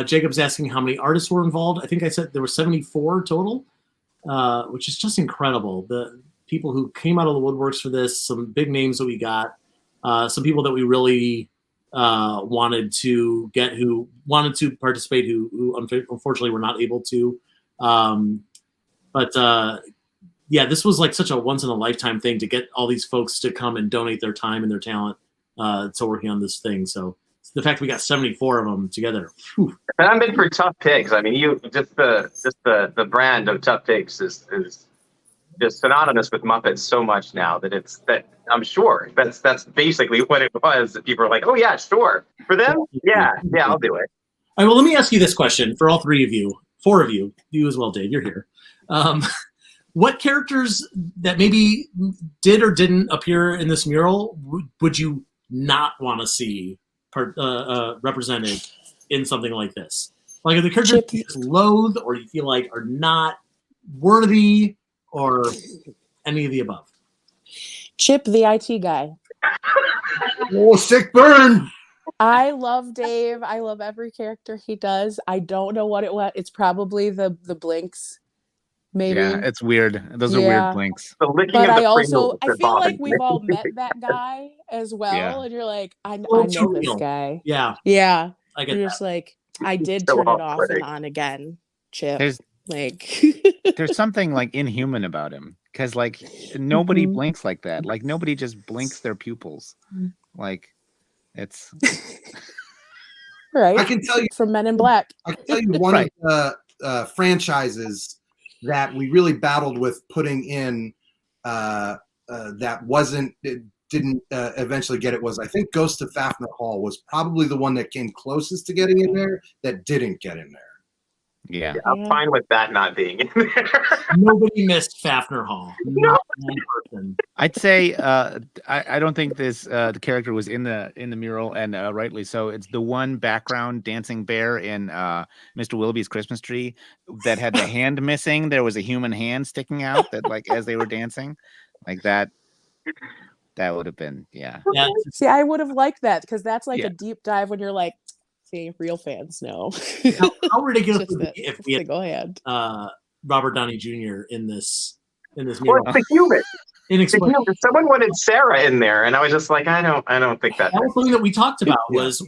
Jacob's asking how many artists were involved. I think I said there were 74 total, which is just incredible. The people who came out of the woodworks for this, some big names that we got, some people that we really wanted to get, who wanted to participate, who unfortunately were not able to. Yeah, this was like such a once in a lifetime thing to get all these folks to come and donate their time and their talent to working on this thing. So the fact we got 74 of them together. Whew. And I'm in for Tough Pigs. I mean, the brand of Tough Pigs is just synonymous with Muppets so much now that I'm sure that's basically what it was. That people are like, oh yeah, sure. For them, yeah, I'll do it. All right, well, let me ask you this question for all three of you, four of you as well, Dave, you're here. What characters that maybe did or didn't appear in this mural would you not want to see represented in something like this? Like, are the characters you just loathe or you feel like are not worthy, or any of the above? Chip, the IT guy. Oh, sick burn! I love Dave. I love every character he does. I don't know what it was. It's probably the blinks. Maybe. Yeah, it's weird. Those are weird blinks. But I feel like we've all met that guy as well, and you're like, I know this guy. Yeah. I get just like, I did turn it off and on again, Chip. There's something like inhuman about him, because like nobody blinks like that. Like nobody just blinks their pupils. Like it's right. I can tell you from Men in Black. I can tell you one of the franchises that we really battled with putting in that didn't eventually get it was, I think, Ghost of Fafner Hall was probably the one that came closest to getting in there that didn't get in there. Yeah, I'm fine with that not being in there. Nobody missed Fafner Hall. Not one person. I'd say I don't think this the character was in the mural, and rightly so. It's the one background dancing bear in Mr. Willoughby's Christmas Tree that had the hand missing. There was a human hand sticking out that, like, as they were dancing, like that. That would have been See, I would have liked that, because that's like a deep dive when you're like, real fans know. How ridiculous would it be if we had go ahead. Robert Downey Jr. in this mural? Well, it's the human. Someone wanted Sarah in there, and I was just like, I don't think that. That was something that we talked about. Was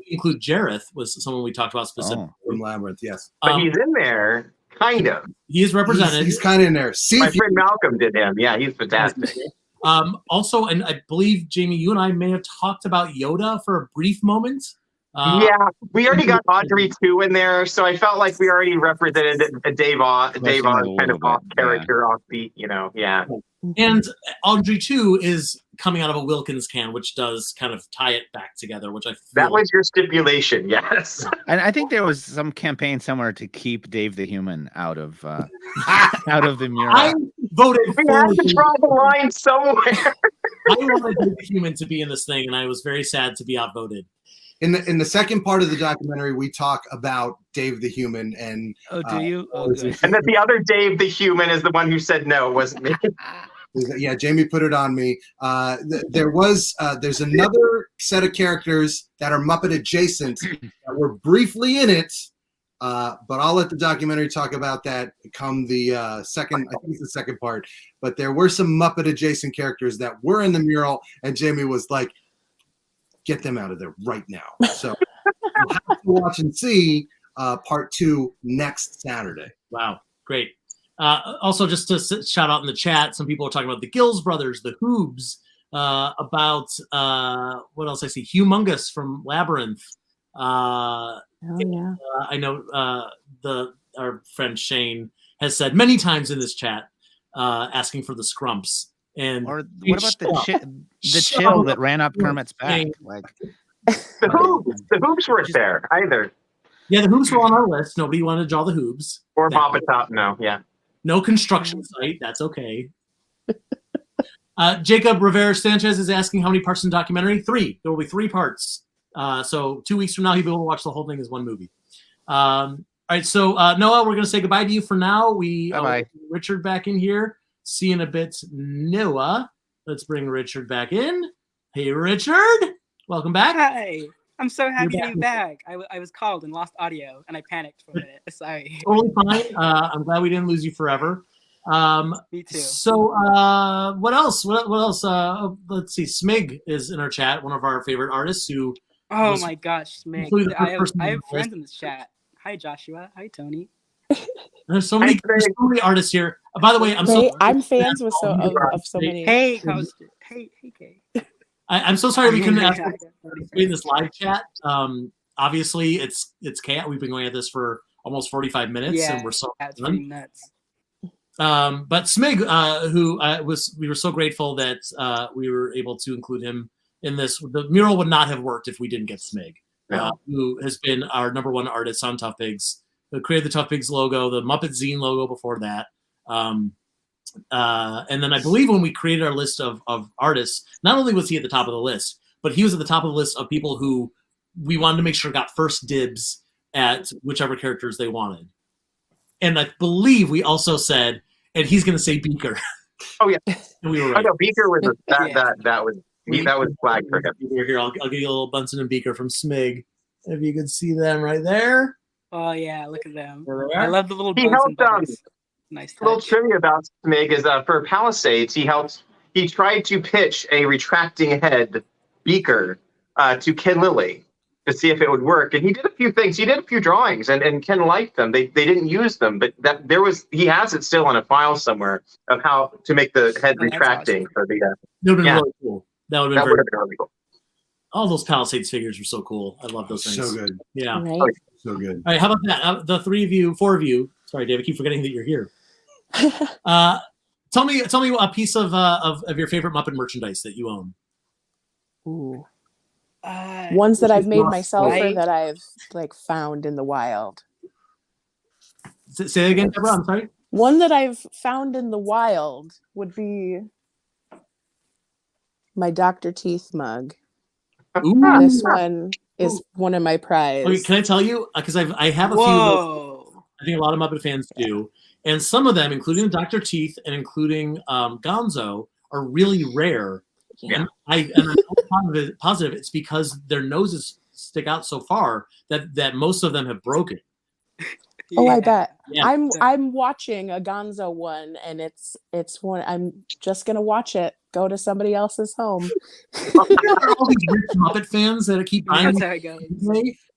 include Jareth was someone we talked about specifically from Labyrinth. Yes, but he's in there, kind of. He is represented. He's kind of in there. My friend Malcolm did him. Yeah, he's fantastic. Also, and I believe Jamie, you and I may have talked about Yoda for a brief moment. Yeah, we already got Audrey 2 in there, so I felt like we already represented Dave on kind of off character, offbeat, yeah. And Audrey 2 is coming out of a Wilkins can, which does kind of tie it back together, which I feel that was your stipulation, yes. And I think there was some campaign somewhere to keep Dave the Human out of the mural. I voted we had to draw the line somewhere. I wanted Dave the Human to be in this thing, and I was very sad to be outvoted. In the second part of the documentary, we talk about Dave the Human, and do you? And that the other Dave the Human is the one who said no, it wasn't me. Yeah, Jamie put it on me. There's another set of characters that are Muppet adjacent that were briefly in it, but I'll let the documentary talk about that come the second. I think it's the second part. But there were some Muppet adjacent characters that were in the mural, and Jamie was like, "Get them out of there right now." So you'll have to watch and see part 2 next Saturday. Wow, great. Also, just to shout out in the chat, some people are talking about the Gills brothers, the Hoobs, about what else I see? Humongous from Labyrinth. Oh yeah. I know our friend Shane has said many times in this chat, asking for the Scrumps. And Or what about the chill that ran up Kermit's back? Like The Hoops weren't there either. Yeah, the Hoobs were on our list. Nobody wanted to draw the Hoobs. Or Muppet Top, no, yeah. No construction site. That's okay. Jacob Rivera Sanchez is asking how many parts in the documentary? 3. There will be 3 parts. So 2 weeks from now, you'll be able to watch the whole thing as one movie. All right, so Noah, we're going to say goodbye to you for now. We Richard back in here. See you in a bit, Noah. Let's bring Richard back in. Hey, Richard. Welcome back. Hi. I'm so happy to be back. I was called and lost audio, and I panicked for a minute. Sorry. Totally fine. I'm glad we didn't lose you forever. Me too. So what else? What else? Let's see. Smig is in our chat, one of our favorite artists who. Oh my gosh, Smig. I have friends in this chat. Hi, Joshua. Hi, Tony. There's so many artists here. By the way, I'm fans with so many. Hey, Hey, Kay. I'm so sorry we couldn't ask in this live chat. Obviously, it's chaos. We've been going at this for almost 45 minutes, and we're so that's pretty nuts. But Smig, we were so grateful that we were able to include him in this. The mural would not have worked if we didn't get Smig, who has been our #1 artist on Tough Pigs, who created the Tough Pigs logo, the Muppet Zine logo before that. And then I believe when we created our list of artists, not only was he at the top of the list, but he was at the top of the list of people who we wanted to make sure got first dibs at whichever characters they wanted. And I believe we also said, and he's going to say Beaker. Oh yeah, and we were right. Oh no, Beaker was that was flagged for him. Here, I'll give you a little Bunsen and Beaker from Smig, if you can see them right there. Oh yeah, look at them. I love the little. He helped nice. A little trivia about Smig is for Palisades. He tried to pitch a retracting head Beaker to Ken Lilly to see if it would work, and he did a few things. He did a few drawings, and Ken liked them. They didn't use them, but he has it still on a file somewhere of how to make the head retracting for the. That would have been really cool. That would have been really cool. All those Palisades figures were so cool. I love those things. So good. Yeah. Right? So good. All right, how about that? The 4 of you. Sorry, Dave. I keep forgetting that you're here. Tell me a piece of your favorite Muppet merchandise that you own. Ooh. Ones that I've made myself or that I've found in the wild. Say that again, Deborah. I'm sorry. One that I've found in the wild would be my Dr. Teeth mug. Ooh. This one is one of my prize. Okay, can I tell you? Because I have a few of those. I think a lot of Muppet fans do. And some of them, including Dr. Teeth and including Gonzo, are really rare. Yeah. And I'm positive it's because their noses stick out so far that most of them have broken. Oh, I bet. Yeah. I'm watching a Gonzo one, and it's one. I'm just gonna watch it. Go to somebody else's home. There are all these rich Muppet fans that keep buying. That's how it goes.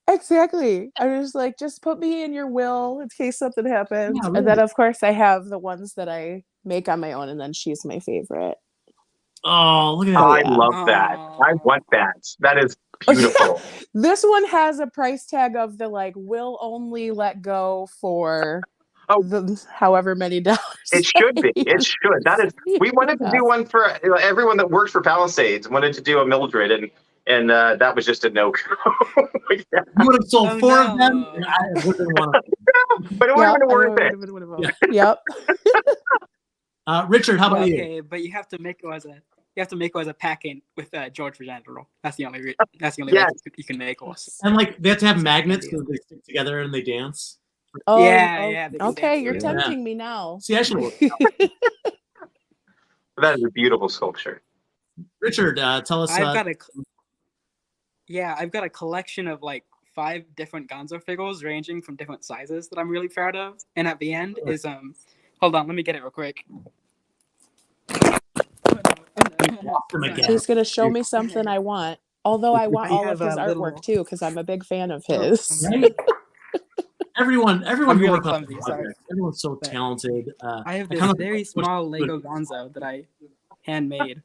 Exactly. I was like, just put me in your will in case something happens. Yeah, really. And then, of course, I have the ones that I make on my own, and then she's my favorite. Oh, look at that! I love that. I want that. That is beautiful. This one has a price tag of will only let go for however many dollars. It should be. It should. That is. We wanted to do one for everyone that works for Palisades. Wanted to do a Mildred, and that was just a no-go. Yeah. I would have sold 4 of them, and I wouldn't want to. But it would have been worth it. Yep. Richard, how about you? Okay, but you have to make it as a pack-in with George Regendral. That's the only way you can make us. And they have to have magnets so they stick together and they dance. Yeah. Okay, you're tempting me now. See, I should work. That is a beautiful sculpture. Richard, tell us. I've got a collection of like 5 different Gonzo figures ranging from different sizes that I'm really proud of. And at the end is hold on, let me get it real quick. He's gonna show me something I want. Although I want all of his artwork too, because I'm a big fan of his. Right? Everyone I'm who really works on clumsy, the sorry. project, everyone's so talented. I have this kind of very small Lego Gonzo that I handmade.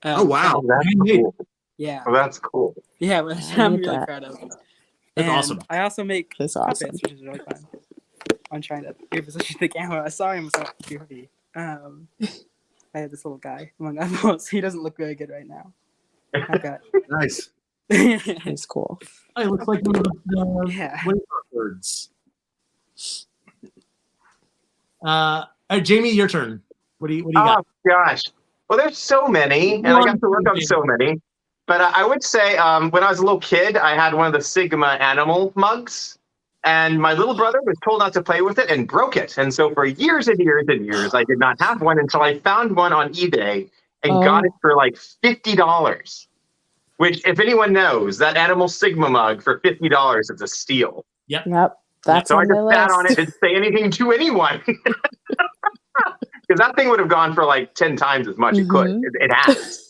Oh wow. Oh, that's cool. Yeah. Oh, that's cool. Yeah, but I I'm need really that. proud of it. That's And awesome. I also make That's puppets, awesome. which is really fun. I'm trying to reposition the camera. Sorry, I'm so goofy. I have this little guy among others. He doesn't look very good right now. I've got. Nice. He's cool. Oh, it looks like one of the Yeah. birds. All right, Jamie, your turn. What do you got? Oh gosh. Well, there's so many, and I got to work on so many. But I would say when I was a little kid, I had one of the Sigma animal mugs, and my little brother was told not to play with it and broke it. And so for years and years and years, I did not have one until I found one on eBay and got it for like $50. Which, if anyone knows, that animal Sigma mug for $50 is a steal. Yep. That's So I on my just sat list. on it and say anything to anyone. Because that thing would have gone for like 10 times as much. It could. It has.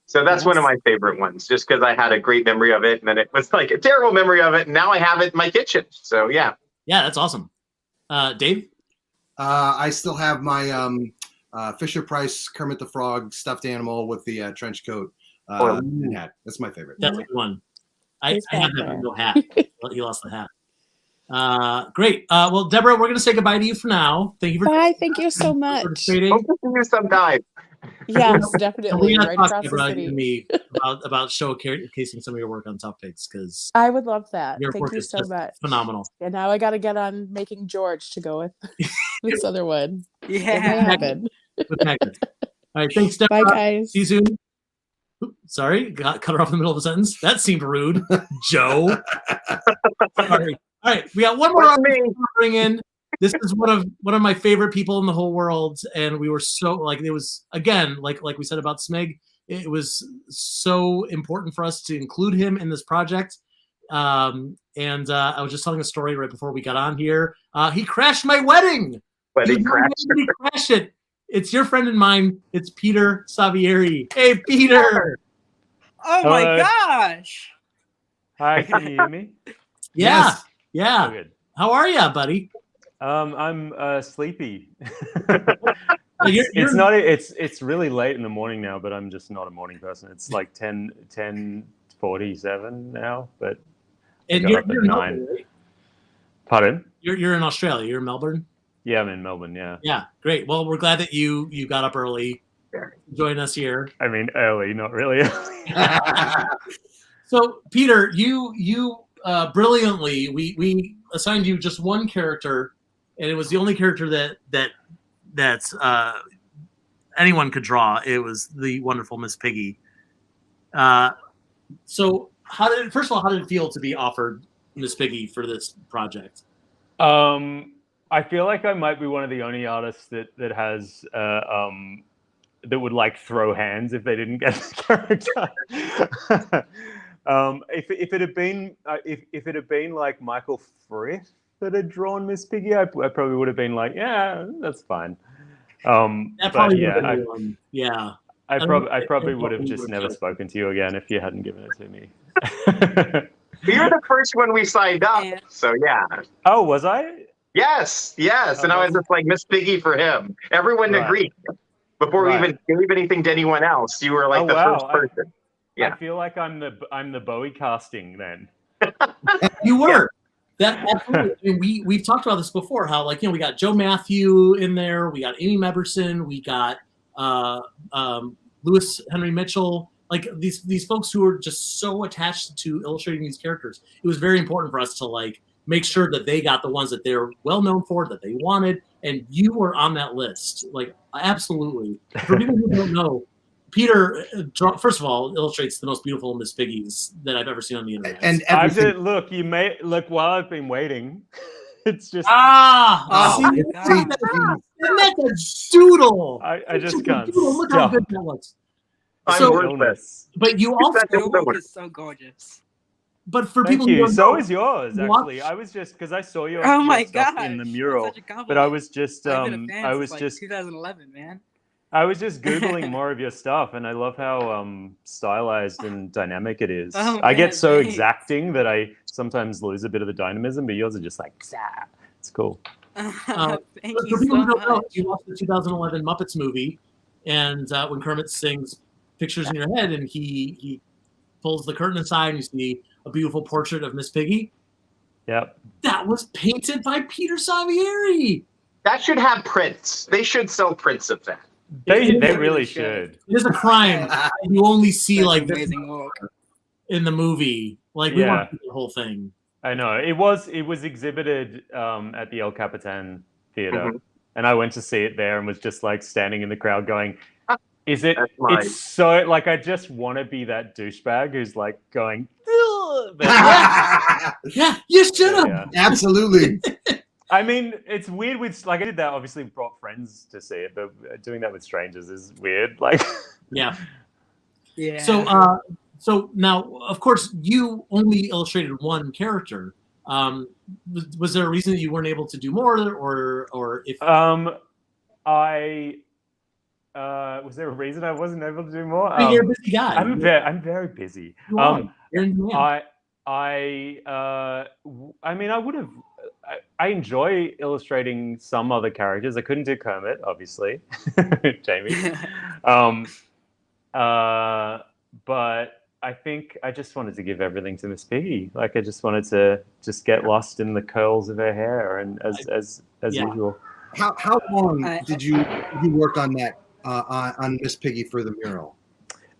So that's one of my favorite ones, just because I had a great memory of it. And then it was like a terrible memory of it. And now I have it in my kitchen. So, yeah. Yeah, that's awesome. Dave? I still have my Fisher Price Kermit the Frog stuffed animal with the trench coat and hat. That's my favorite. That's a good one. I He's have back that there. no hat. He lost the hat. Great. Well, Deborah, we're going to say goodbye to you for now. Thank you for Bye. Thank you so much. participating. Hope to see you sometime. Yes, We definitely. got to Right talk, across the Deborah, you and city. me about showcasing some of your work on Top Pigs, because I would love that. your Thank work you is so just much. phenomenal. And now I got to get on making George to go with this other one. It may Yeah. happen. With magnets. All right, thanks, Deborah. Bye, guys. See you soon. Oop, sorry, cut her off in the middle of a sentence. That seemed rude, Joe. Sorry. All right, we got one more What's artist me? to bring in. This is one of my favorite people in the whole world, and we were so like it was again like we said about Smig. It was so important for us to include him in this project. And I was just telling a story right before we got on here. He crashed my wedding. But He he crashed. He crashed it. It's your friend and mine. It's Peter Savieri. Hey, Peter. Oh my Hello. gosh. Hi, can you hear me? Yeah. Yes. Yeah. Oh, good. How are you, buddy? I'm sleepy. You're- It's not. It's really late in the morning now, but I'm just not a morning person. It's like 10:47 now, but And got you're up at in 9. Melbourne, right? Pardon? You're in Australia. You're in Melbourne. Yeah, I'm in Melbourne. Yeah. Yeah, great. Well, we're glad that you got up early, join us here. I mean, early, not really early. So, Peter, you brilliantly we assigned you just one character, and it was the only character that anyone could draw. It was the wonderful Miss Piggy. So, first of all, how did it feel to be offered Miss Piggy for this project? I feel like I might be one of the only artists that has that would like throw hands if they didn't get the character. If it had been if it had been like Michael Frith that had drawn Miss Piggy, I probably would have been like, yeah, that's fine. That But probably yeah, would have been one. Yeah. I probably would have probably just would've never chosen. spoken to you again if you hadn't given it to me. You're the first one we signed up. Yeah. So, yeah. Oh, was I? Yes. And I was just like Miss Piggy for him. Everyone Right. agreed. Before we Right. even gave anything to anyone else, you were like Oh, the wow. first person. I Yeah. feel like I'm the Bowie casting then. You were. That absolutely. I mean, we've talked about this before. How we got Joe Matthew in there, we got Amy Meberson, we got Lewis Henry Mitchell. Like these folks who are just so attached to illustrating these characters. It was very important for us to make sure that they got the ones that they're well known for, that they wanted, and you were on that list. Absolutely. For people who don't know, Peter, first of all, illustrates the most beautiful Miss Piggies that I've ever seen on the internet. And I everything. did look. You may look while I've been waiting. It's just Ah, Oh see, my See, God. and that's a doodle. I just can't Look how good stop. that looks. I'm So, worth it. Illness. but you also, That's Your another work one. is so gorgeous. but for Thank people who you. don't So know, is yours, watch- actually. I was just because I saw your, Oh your my stuff gosh. in the That's mural, such a compliment. but I was just I've been a fan I since was like just 2011, man. I was just googling more of your stuff, and I love how stylized and dynamic it is. Oh, I get man, so thanks. exacting that I sometimes lose a bit of the dynamism, but yours are just like, "Zah." It's cool. Thank but you for people so who don't know, much. you watched the 2011 Muppets movie, and when Kermit sings "Pictures in Your Head," and he pulls the curtain aside, and you see a beautiful portrait of Miss Piggy. Yep. That was painted by Peter Savieri. That should have prints. They should sell prints of that. They really really should. should. It is a crime. You only see Such like this amazing work. in the movie. Like we Yeah. want to see the whole thing. I know it was exhibited at the El Capitan Theater, Mhm. and I went to see it there and was just like standing in the crowd going, "Is it? That's mine. It's so like I just want to be that douchebag who's like going." But, Yeah, you should have. yeah. Absolutely. I mean, it's weird with like I did that. Obviously, brought friends to see it, but doing that with strangers is weird. Like, Yeah. Yeah. So now, of course, you only illustrated one character. Was there a reason that you weren't able to do more, or if? I was there a reason I wasn't able to do more? You're a busy guy. I'm very busy. You are. You're in demand. I mean, I would have. I enjoy illustrating some other characters. I couldn't do Kermit, obviously, Jamie. But I think I just wanted to give everything to Miss Piggy. Like I just wanted to just get lost in the curls of her hair, and as Yeah. usual. How long did you work on that on Miss Piggy for the mural?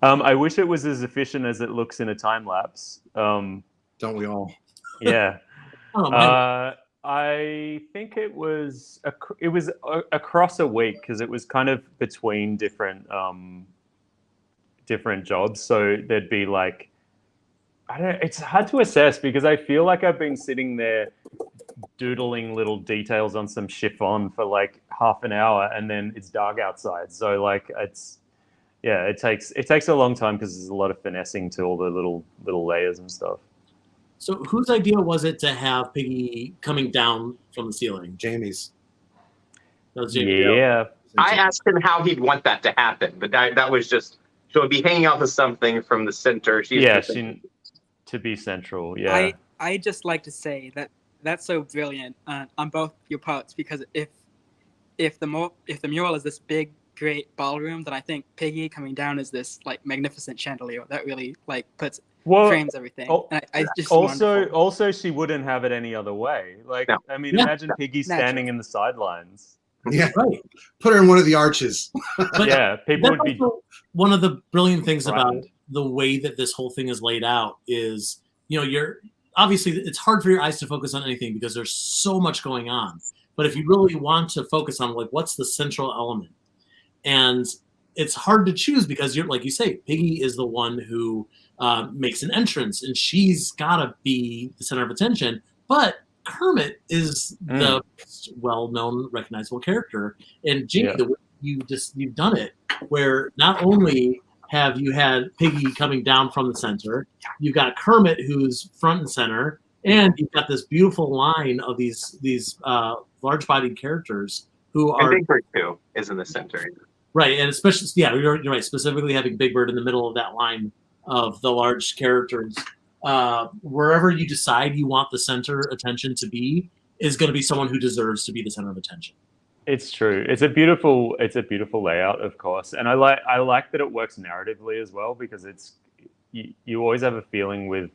I wish it was as efficient as it looks in a time lapse. Don't we all? Yeah. Oh, man. I think it was across a week because it was kind of between different jobs. So there'd be like, it's hard to assess because I feel like I've been sitting there doodling little details on some chiffon for like half an hour and then it's dark outside. So like it takes a long time because there's a lot of finessing to all the little layers and stuff. So whose idea was it to have Piggy coming down from the ceiling? Jamie's. That was Jamie. Yeah. I asked him how he'd want that to happen, but that was just she'll be hanging off of something from the center. To be central. Yeah. I just like to say that that's so brilliant on both your parts because if the mural is this big great ballroom, then I think Piggy coming down is this like magnificent chandelier that really like frames everything. And I just also she wouldn't have it any other way. Like No. I mean, Yeah. imagine Piggy standing in the sidelines. Yeah. Right. Put her in one of the arches. But Yeah, people that's would be also one of the brilliant things about frightened. the way that this whole thing is laid out is, you're obviously it's hard for your eyes to focus on anything because there's so much going on. But if you really want to focus on like what's the central element, and it's hard to choose because you're like you say, Piggy is the one who makes an entrance and she's gotta be the center of attention. But Kermit is the well-known, recognizable character, and Jamie, the way you've done it, where not only have you had Piggy coming down from the center, you've got Kermit who's front and center, and you've got this beautiful line of these large-bodied characters who are. And Big Bird too is in the center. Right, and especially, you're right. Specifically, having Big Bird in the middle of that line of the large characters. Wherever you decide you want the center attention to be is going to be someone who deserves to be the center of attention. It's true. It's a beautiful layout, of course, and I like that it works narratively as well because you always have a feeling with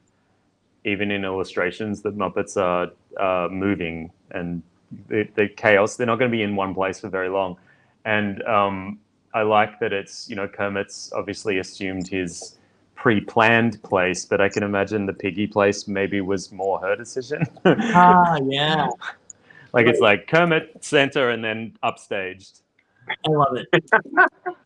even in illustrations that Muppets are moving and the chaos. They're not going to be in one place for very long, and I like that it's Kermit's obviously assumed his pre-planned place, but I can imagine the Piggy place maybe was more her decision. Yeah. Like it's like Kermit center and then upstaged. I love it.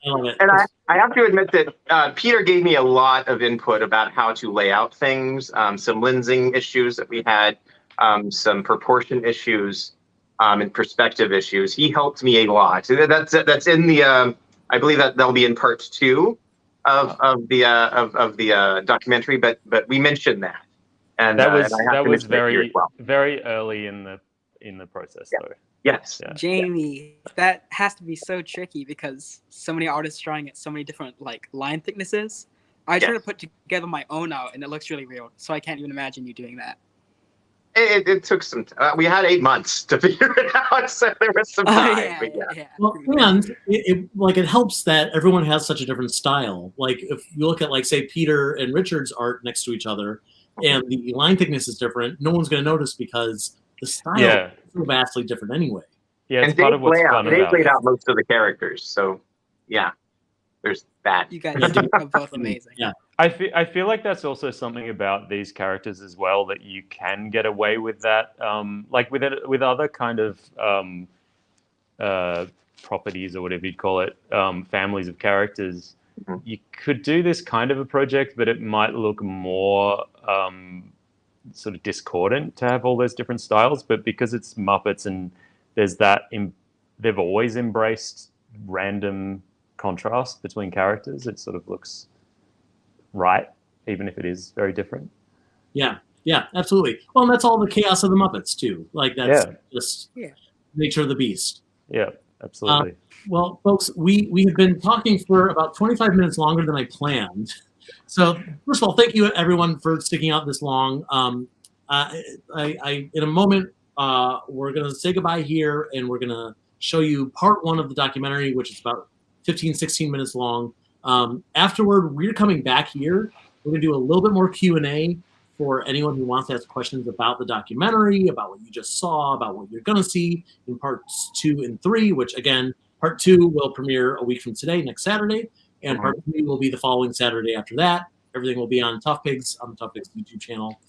And I have to admit that Peter gave me a lot of input about how to lay out things, some lensing issues that we had. some proportion issues, and perspective issues. He helped me a lot. That's in the. I believe that that'll be in part 2 of the documentary. But we mentioned that, and That was and I have that to was mention it here as well. very early in the process, though. Yes. Yeah. Jamie, that has to be so tricky because so many artists trying at so many different like line thicknesses. I try to put together my own out, and it looks really real. So I can't even imagine you doing that. It took some. We had 8 months to figure it out, so there was some time. Yeah. Well, and it helps that everyone has such a different style. Like if you look at like say Peter and Richard's art next to each other, and the line thickness is different, no one's going to notice because the style is so vastly different anyway. Yeah, it's and part of what's fun Dave about laid it. out most of the characters, so yeah, there's that. You guys are both amazing. Yeah. I feel like that's also something about these characters as well, that you can get away with that. Like with other kind of properties or whatever you'd call it, families of characters, you could do this kind of a project, but it might look more sort of discordant to have all those different styles. But because it's Muppets and there's that, they've always embraced random contrast between characters. It sort of looks right, even if it is very different. Yeah, absolutely. Well, and that's all the chaos of the Muppets too. Like that's just nature of the beast. Yeah, absolutely. Well, folks, we have been talking for about 25 minutes longer than I planned. So first of all, thank you everyone for sticking out this long. In a moment, we're gonna say goodbye here, and we're gonna show you part 1 of the documentary, which is about 15-16 minutes long. Afterward, we're coming back here. We're going to do a little bit more Q&A for anyone who wants to ask questions about the documentary, about what you just saw, about what you're going to see in parts 2 and 3, which again, part 2 will premiere a week from today, next Saturday, and part 3 will be the following Saturday after that. Everything will be on Tough Pigs, on the Tough Pigs YouTube channel.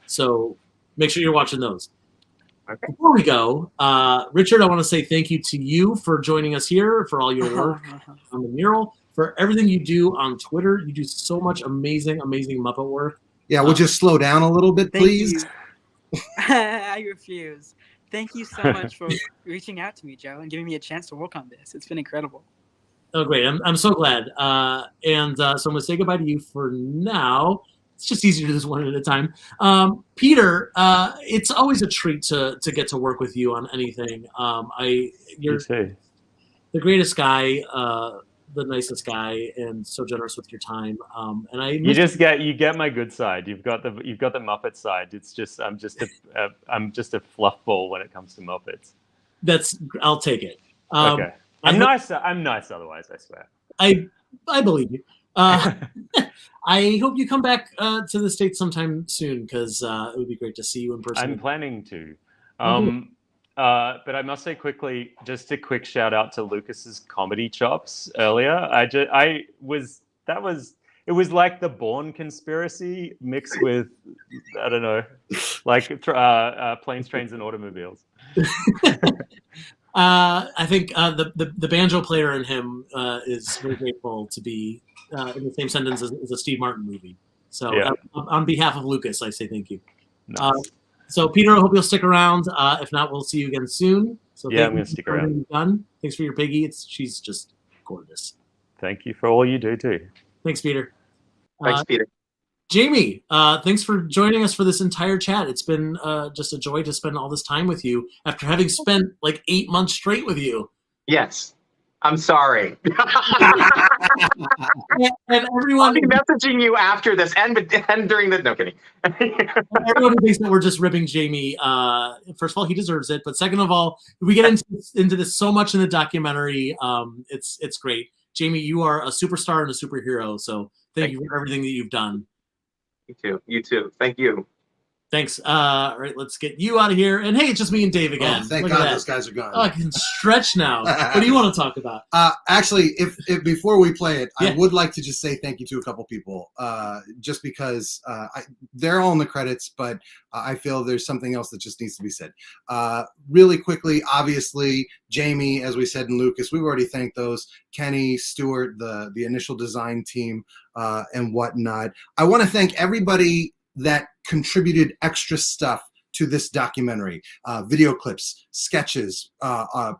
So make sure you're watching those. Okay. Before we go, Richard, I want to say thank you to you for joining us here, for all your work on the mural, for everything you do on Twitter. You do so much amazing Muppet work. Yeah, we'll just slow down a little bit, please. I refuse. Thank you so much for reaching out to me, Joe, and giving me a chance to work on this. It's been incredible. Oh, great. I'm so glad. So I'm going to say goodbye to you for now. It's just easier to do this one at a time. Peter, it's always a treat to get to work with you on anything. You're the greatest guy, the nicest guy, and so generous with your time. And you get my good side. You've got the Muppet side. It's just I'm just a fluff ball when it comes to Muppets. I'll take it. Okay. I'm nice otherwise, I swear. I believe you. I hope you come back to the States sometime soon, because it would be great to see you in person. I'm planning to. But I must say quickly, just a quick shout out to Lucas's comedy chops earlier. It was like the Bourne conspiracy mixed with, I don't know, like planes, trains, and automobiles. I think the banjo player in him is very grateful to be in the same sentence as a Steve Martin movie. So on behalf of Lucas, I say thank you. Nice. So Peter, I hope you'll stick around. If not, we'll see you again soon. So yeah, I'm going to stick around. You've done. Thanks for your Piggy. She's just gorgeous. Thank you for all you do too. Thanks, Peter. Thanks, Peter. Jamie, thanks for joining us for this entire chat. It's been just a joy to spend all this time with you after having spent like 8 months straight with you. Yes. I'm sorry. and everyone, I'll be messaging you after this and during the. No kidding. Everyone who thinks that we're just ripping Jamie, first of all, he deserves it. But second of all, we get into this so much in the documentary. It's great. Jamie, you are a superstar and a superhero. So thank you for everything that you've done. You too. You too. Thank you. Thanks. All right, let's get you out of here. And hey, it's just me and Dave again. Oh, thank God those guys are gone. Oh, I can stretch now. What do you want to talk about? Actually, if before we play it, I would like to just say thank you to a couple people, just because they're all in the credits, but I feel there's something else that just needs to be said. Really quickly, obviously, Jamie, as we said, and Lucas, we've already thanked those. Kenny, Stewart, the initial design team, and whatnot. I want to thank everybody that contributed extra stuff to this documentary, video clips, sketches,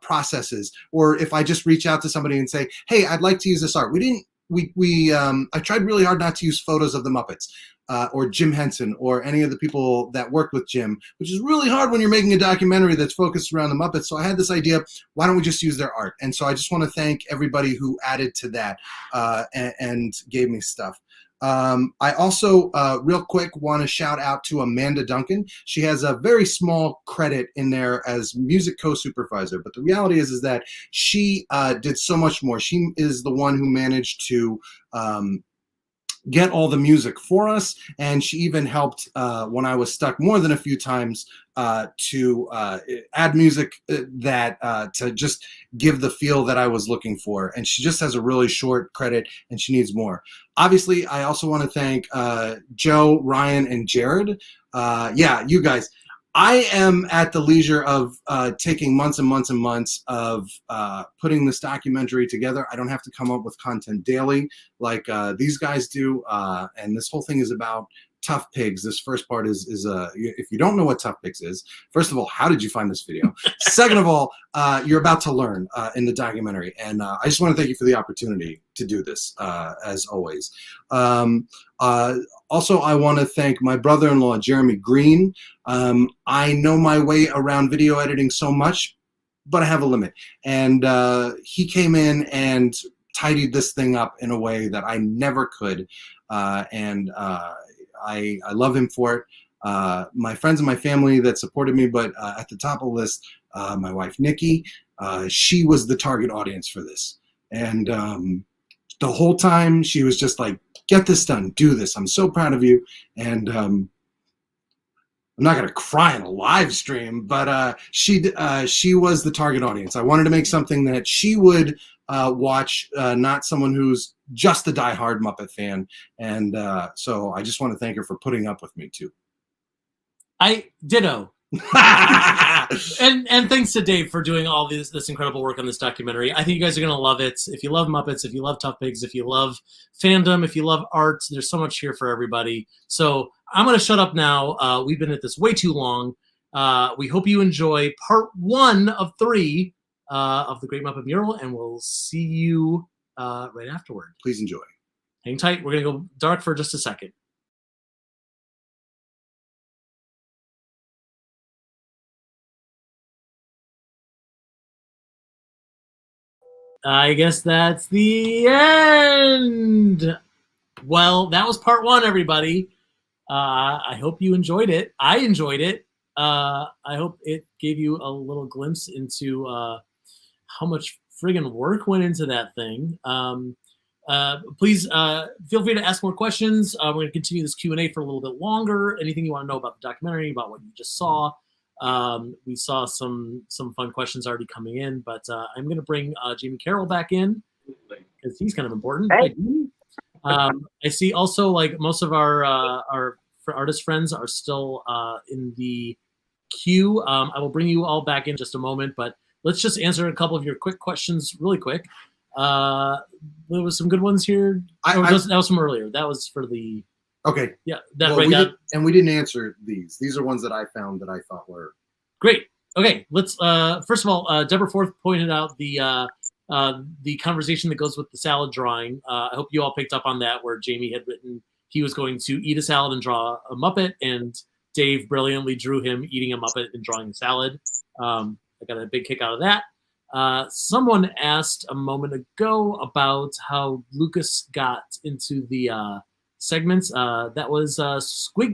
processes, or if I just reach out to somebody and say, hey, I'd like to use this art. I tried really hard not to use photos of the Muppets. Or Jim Henson, or any of the people that worked with Jim, which is really hard when you're making a documentary that's focused around the Muppets. So I had this idea, why don't we just use their art? And so I just want to thank everybody who added to that and gave me stuff. I also, real quick, want to shout out to Amanda Duncan. She has a very small credit in there as music co-supervisor, but the reality is that she did so much more. She is the one who managed to get all the music for us, and she even helped when I was stuck more than a few times to add music that to just give the feel that I was looking for. And she just has a really short credit, and she needs more. Obviously, I also want to thank Joe, Ryan, and Jared. Yeah, you guys. I am at the leisure of taking months and months and months of putting this documentary together. I don't have to come up with content daily like these guys do. And this whole thing is about Tough Pigs. This first part is if you don't know what Tough Pigs is, first of all, how did you find this video? Second of all, you're about to learn in the documentary. And I just want to thank you for the opportunity to do this, as always. Also, I want to thank my brother-in-law, Jeremy Green. I know my way around video editing so much, but I have a limit. And he came in and tidied this thing up in a way that I never could. I love him for it. My friends and my family that supported me, but at the top of the list, my wife, Nikki, she was the target audience for this. And the whole time she was just like, get this done, do this. I'm so proud of you. And I'm not going to cry in a live stream, but she was the target audience. I wanted to make something that she would watch, not someone who's just a diehard Muppet fan. And so I just want to thank her for putting up with me too. I ditto. and thanks to Dave for doing all this incredible work on this documentary. I think you guys are gonna love it. If you love Muppets, if you love Tough Pigs, if you love fandom, if you love art, there's so much here for everybody. So I'm gonna shut up now. We've been at this way too long. We hope you enjoy part 1 of 3 of the Great Muppet Mural, and we'll see you right afterward. Please enjoy. Hang tight. We're gonna go dark for just a second. I guess that's the end. Well, that was part 1, everybody. I hope you enjoyed it. I enjoyed it. I hope it gave you a little glimpse into how much friggin' work went into that thing. Please feel free to ask more questions. We're going to continue this Q&A for a little bit longer. Anything you want to know about the documentary, about what you just saw. We saw some fun questions already coming in, but I'm going to bring Jamie Carroll back in because he's kind of important. Hey. I see also like most of our artist friends are still in the queue. I will bring you all back in just a moment, but let's just answer a couple of your quick questions really quick. There was some good ones here. That was from earlier. That was for the... Okay. Yeah. We didn't answer these. These are ones that I found that I thought were... Great. Okay. Let's, first of all, Deborah Forth pointed out the conversation that goes with the salad drawing. I hope you all picked up on that, where Jamie had written he was going to eat a salad and draw a Muppet, and Dave brilliantly drew him eating a Muppet and drawing a salad. I got a big kick out of that. Someone asked a moment ago about how Lucas got into the segments. That was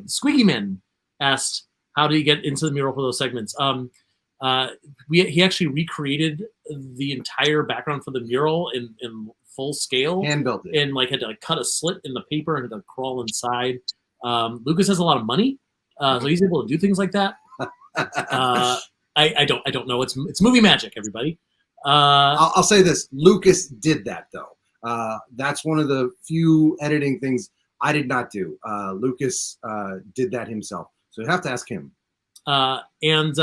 Squeaky Man asked, how did he get into the mural for those segments? He actually recreated the entire background for the mural in full scale. Hand built it. And like had to like cut a slit in the paper and had to crawl inside. Lucas has a lot of money, so he's able to do things like that. I don't know. It's movie magic, everybody. I'll say this: Lucas did that though. That's one of the few editing things I did not do. Lucas did that himself, so you have to ask him. And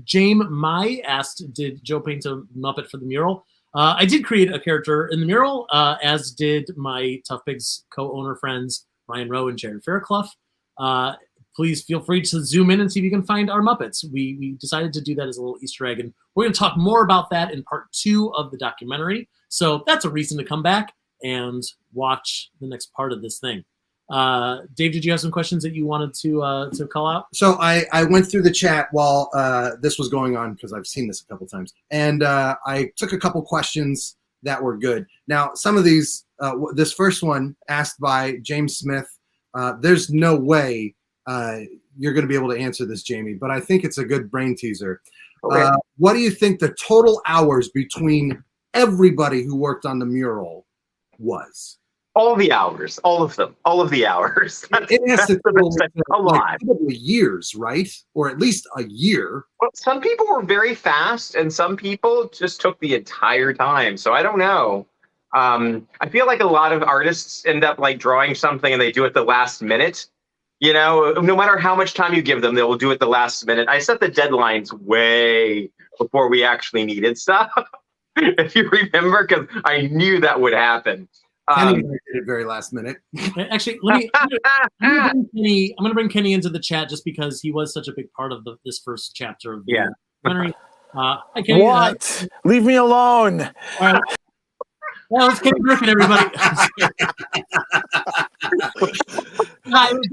Jame Mai asked, did Joe paint a Muppet for the mural? I did create a character in the mural, as did my Tough Pigs co-owner friends Ryan Rowe and Jared Fairclough. please feel free to zoom in and see if you can find our Muppets. We decided to do that as a little Easter egg, and we're going to talk more about that in part 2 of the documentary. So that's a reason to come back and watch the next part of this thing. Dave, did you have some questions that you wanted to call out? So I went through the chat while this was going on because I've seen this a couple times, and I took a couple questions that were good. Now, some of these, this first one asked by James Smith. There's no way you're going to be able to answer this, Jamie, but I think it's a good brain teaser. Okay. What do you think the total hours between everybody who worked on the mural was? All the hours, all of them, all of the hours. It has to a lot. probably years, right? Or at least a year. Well, some people were very fast, and some people just took the entire time. So I don't know. I feel like a lot of artists end up like drawing something and they do it the last minute. You know, no matter how much time you give them, they will do it the last minute. I set the deadlines way before we actually needed stuff. If you remember, because I knew that would happen. Kenny did it very last minute. Actually, I'm gonna bring Kenny into the chat just because he was such a big part of this first chapter of the documentary. Hi, Kenny. What? Leave me alone. All right. Well, it's Kenny Griffin, everybody.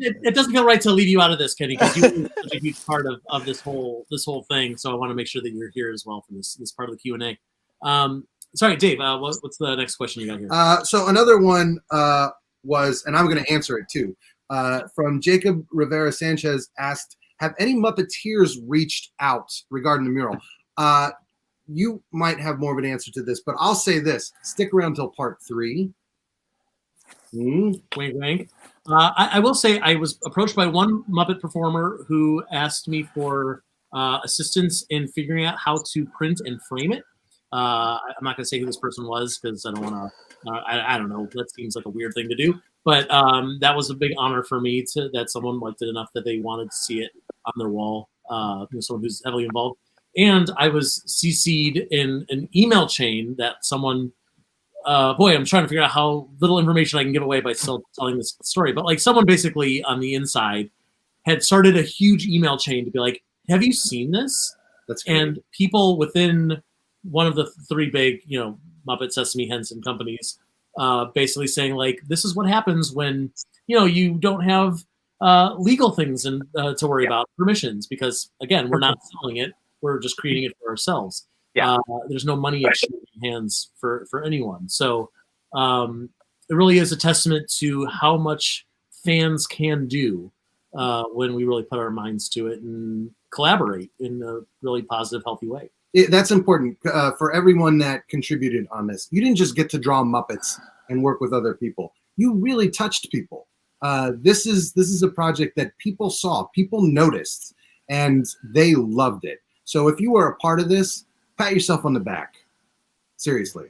It doesn't feel right to leave you out of this, Kenny, because you were such a huge part of this whole thing. So I want to make sure that you're here as well for this part of the Q&A. Sorry, Dave, what's the next question you got here? So another one was, and I'm going to answer it too, from Jacob Rivera Sanchez asked, have any Muppeteers reached out regarding the mural? You might have more of an answer to this, but I'll say this. Stick around till part 3. Wink, wink. I will say I was approached by one Muppet performer who asked me for assistance in figuring out how to print and frame it. I'm not going to say who this person was because I don't want to. I don't know. That seems like a weird thing to do. But that was a big honor for me that someone liked it enough that they wanted to see it on their wall. Someone who's heavily involved. And I was CC'd in an email chain that someone. Boy, I'm trying to figure out how little information I can give away by still telling this story. But like someone basically on the inside had started a huge email chain to be like, "Have you seen this?" That's great. And people within one of the 3 big, Muppet, Sesame, Henson companies, basically saying like, "This is what happens when you don't have legal things and to worry about, permissions, because again, we're not selling it; we're just creating it for ourselves. There's no money exchanging hands for anyone. So it really is a testament to how much fans can do when we really put our minds to it and collaborate in a really positive, healthy way." That's important for everyone that contributed on this. You didn't just get to draw Muppets and work with other people. You really touched people. This is a project that people saw, people noticed, and they loved it. So if you were a part of this, pat yourself on the back. Seriously.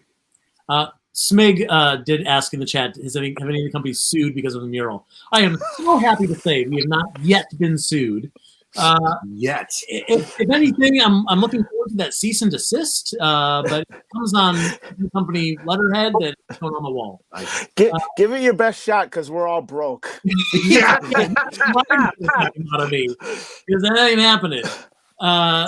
Smig did ask in the chat, have any of the companies sued because of the mural? I am so happy to say we have not yet been sued. Yet. If anything, I'm looking forward to that cease and desist, but it comes on the company letterhead that it's going on the wall. Give it your best shot because we're all broke. Out of me, because that ain't happening.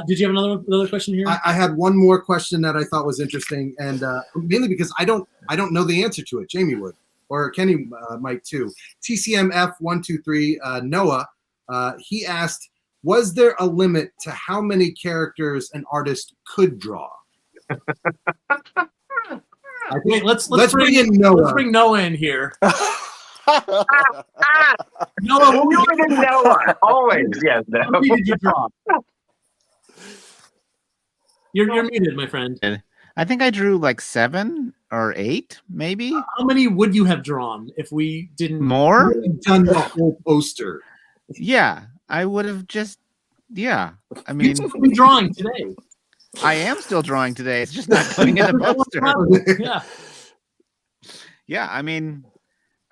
Did you have another question here? I had one more question that I thought was interesting, and mainly because I don't know the answer to it. Jamie would, or Kenny might too. TCMF123 Noah, he asked, was there a limit to how many characters an artist could draw? Let's bring in Noah. Let's bring Noah in here. Noah, Noah, always, yes. How many did you draw? You're muted, my friend. I think I drew like 7 or 8, maybe. How many would you have drawn if we didn't more? Done the whole poster. Yeah, I would have just. Yeah, I mean, you're drawing today. I am still drawing today. It's just not going in the poster. Yeah. Yeah, I mean,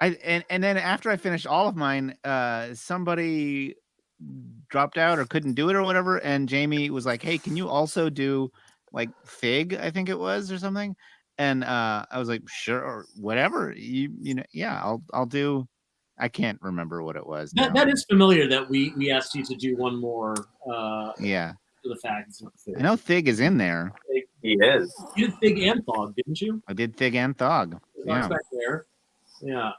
and then after I finished all of mine, somebody dropped out or couldn't do it or whatever, and Jamie was like, "Hey, can you also do like Fig? I think it was, or something." And I was like, "Sure, or whatever. You know, yeah, I'll do." I can't remember what it was. That is familiar that we asked you to do one more. Yeah. For the facts. I know Thig is in there. He is. You did Thig and Thog, didn't you? I did Thig and Thog. Yeah. Back there. Yeah.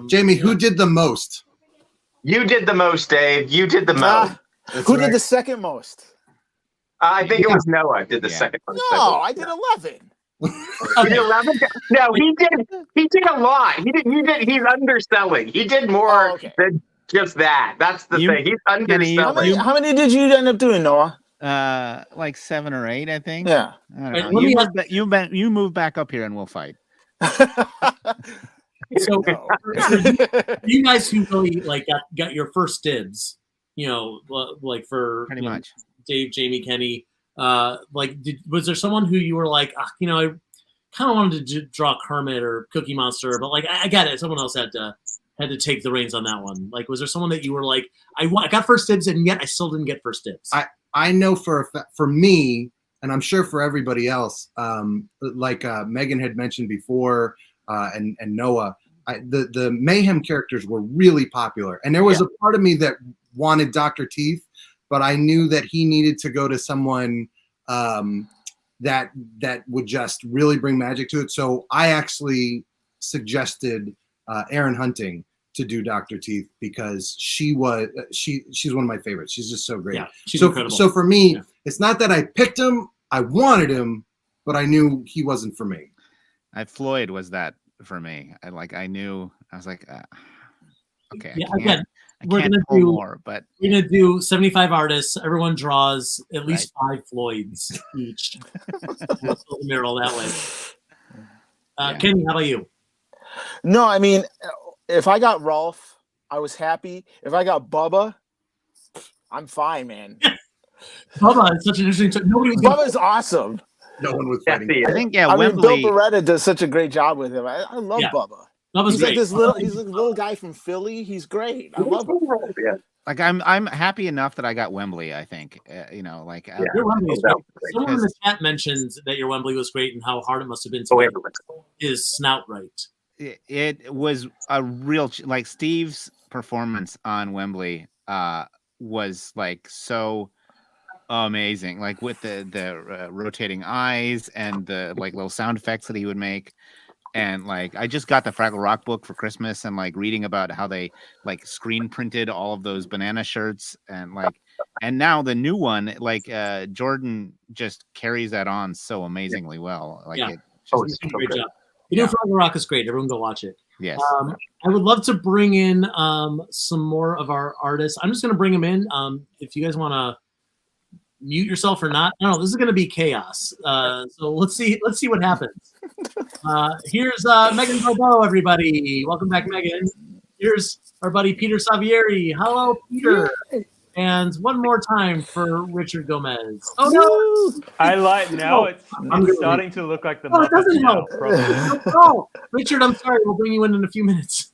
Jamie, who did the most? You did the most, Dave. You did the most. Who did the second most? I think it was Noah did the second most. No, I did 11. He did 11? No, he did a lot. He's underselling. He did more than just that. That's the thing. He's underselling. How many did you end up doing, Noah? Like 7 or 8, I think. Yeah. I don't know. You move back up here and we'll fight. So you guys who really like got your first dibs, you know, like for pretty much Dave, Jamie, Kenny, like was there someone who you were like, you know, I kind of wanted to draw Kermit or Cookie Monster, but like I got it. Someone else had to take the reins on that one. Like, was there someone that you were like, I got first dibs, and yet I still didn't get first dibs? I know for me, and I'm sure for everybody else, like Megan had mentioned before, and Noah, the Mayhem characters were really popular, and there was a part of me that wanted Dr. Teeth, but I knew that he needed to go to someone that would just really bring magic to it. So I actually suggested Erin Hunting to do Dr. Teeth because she's one of my favorites. She's just so great. Yeah, she's so incredible. So for me, it's not that I picked him, I wanted him, but I knew he wasn't for me. Floyd was that for me. I was like, okay. Yeah, I we're can't gonna pull do more, but we're gonna do 75 artists. Everyone draws at least 5 Floyds each. We'll fill the mural that way. Kenny, how about you? No, I mean, if I got Rolf, I was happy. If I got Bubba, I'm fine, man. Bubba is such an interesting. Bubba's awesome. No one was fighting. I think I Wembley. mean, Bill Beretta does such a great job with him. I love Bubba. Bubba's he's great. Like he's like a little guy from Philly. He's great. I love him. Like I'm happy enough that I got Wembley. I think you know, like your Wembley is great. Someone in the chat mentioned that your Wembley was great and how hard it must have been to get his snout right. It was a real like Steve's performance on Wembley was like so amazing, like with the rotating eyes and the like little sound effects that he would make. And like I just got the Fraggle Rock book for Christmas and like reading about how they like screen printed all of those banana shirts and now the new one, like Jordan just carries that on so amazingly well. Like it's a great job. You know, Fraggle Rock is great. Everyone go watch it. Yes. I would love to bring in some more of our artists. I'm just going to bring them in. If you guys want to mute yourself or not, I don't know. This is going to be chaos. So let's see what happens. Here's Megan Barbeau, everybody. Welcome back, Megan. Here's our buddy Peter Savieri. Hello, Peter. And one more time for Richard Gomez. Oh no! I like now. It's starting to look like the. Oh, it doesn't help. Oh, Richard, I'm sorry. We'll bring you in a few minutes.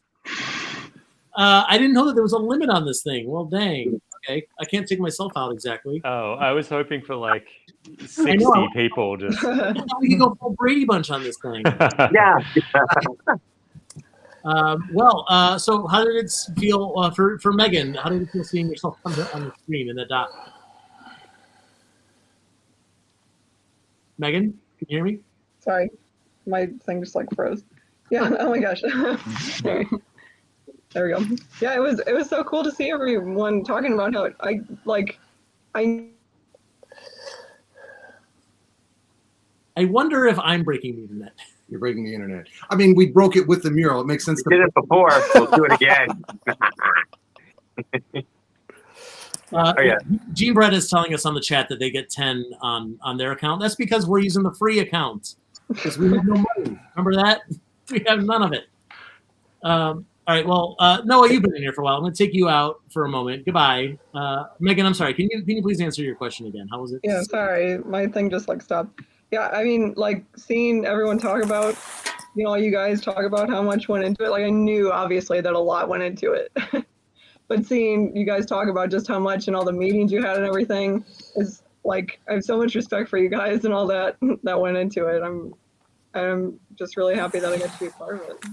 I didn't know that there was a limit on this thing. Well, dang. Okay, I can't take myself out exactly. Oh, I was hoping for like 60 people. Just we could go full Brady Bunch on this thing. Yeah. So how did it feel for Megan? How did it feel seeing yourself on the screen in the doc? Megan, can you hear me? Sorry, my thing just like froze. Yeah. Oh my gosh. Sorry. There we go. Yeah, it was so cool to see everyone talking about how I wonder if I'm breaking the internet. You're breaking the internet. I mean, we broke it with the mural. It makes sense. We did it before. We'll do it again. Gene Brett is telling us on the chat that they get 10 on their account. That's because we're using the free account because we have no money. Remember that? We have none of it. All right. Well, Noah, you've been in here for a while. I'm going to take you out for a moment. Goodbye. Megan, I'm sorry. Can you please answer your question again? How was it? Yeah, sorry. My thing just like stopped. Yeah, I mean, like seeing everyone talk about, you guys talk about how much went into it. Like I knew obviously that a lot went into it, but seeing you guys talk about just how much and all the meetings you had and everything is like, I have so much respect for you guys and all that went into it. I'm just really happy that I got to be a part of it.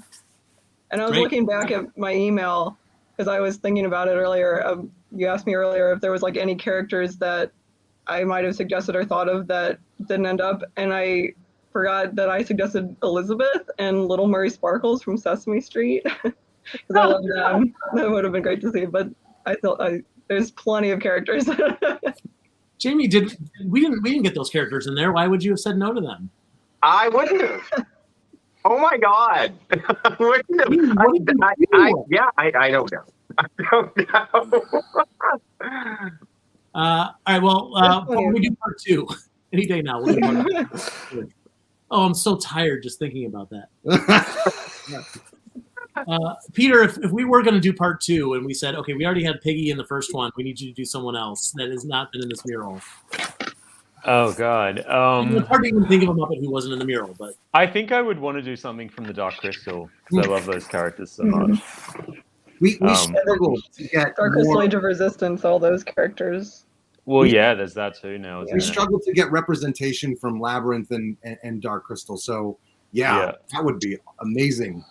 And I was Great. looking back at my email because I was thinking about it earlier. You asked me earlier if there was like any characters that I might have suggested or thought of that didn't end up, and I forgot that I suggested Elizabeth and Little Murray Sparkles from Sesame Street because I love them. That would have been great to see, but I thought there's plenty of characters. Jamie, we didn't get those characters in there. Why would you have said no to them? I wouldn't have. Oh my God! I wouldn't have. What did you do? I don't know. I don't know. All right, well, when we do part 2, any day now. We'll do part 2. Oh, I'm so tired just thinking about that. Peter, if we were going to do part 2 and we said, okay, we already had Piggy in the first one, we need you to do someone else that has not been in this mural. Oh God. It's hard to even think of a Muppet who wasn't in the mural, but I think I would want to do something from the Dark Crystal because I love those characters so much. We struggled to get Dark Crystal, Age of Resistance, all those characters. Well, yeah, there's that too now. We struggled to get representation from Labyrinth and Dark Crystal. So yeah, that would be amazing.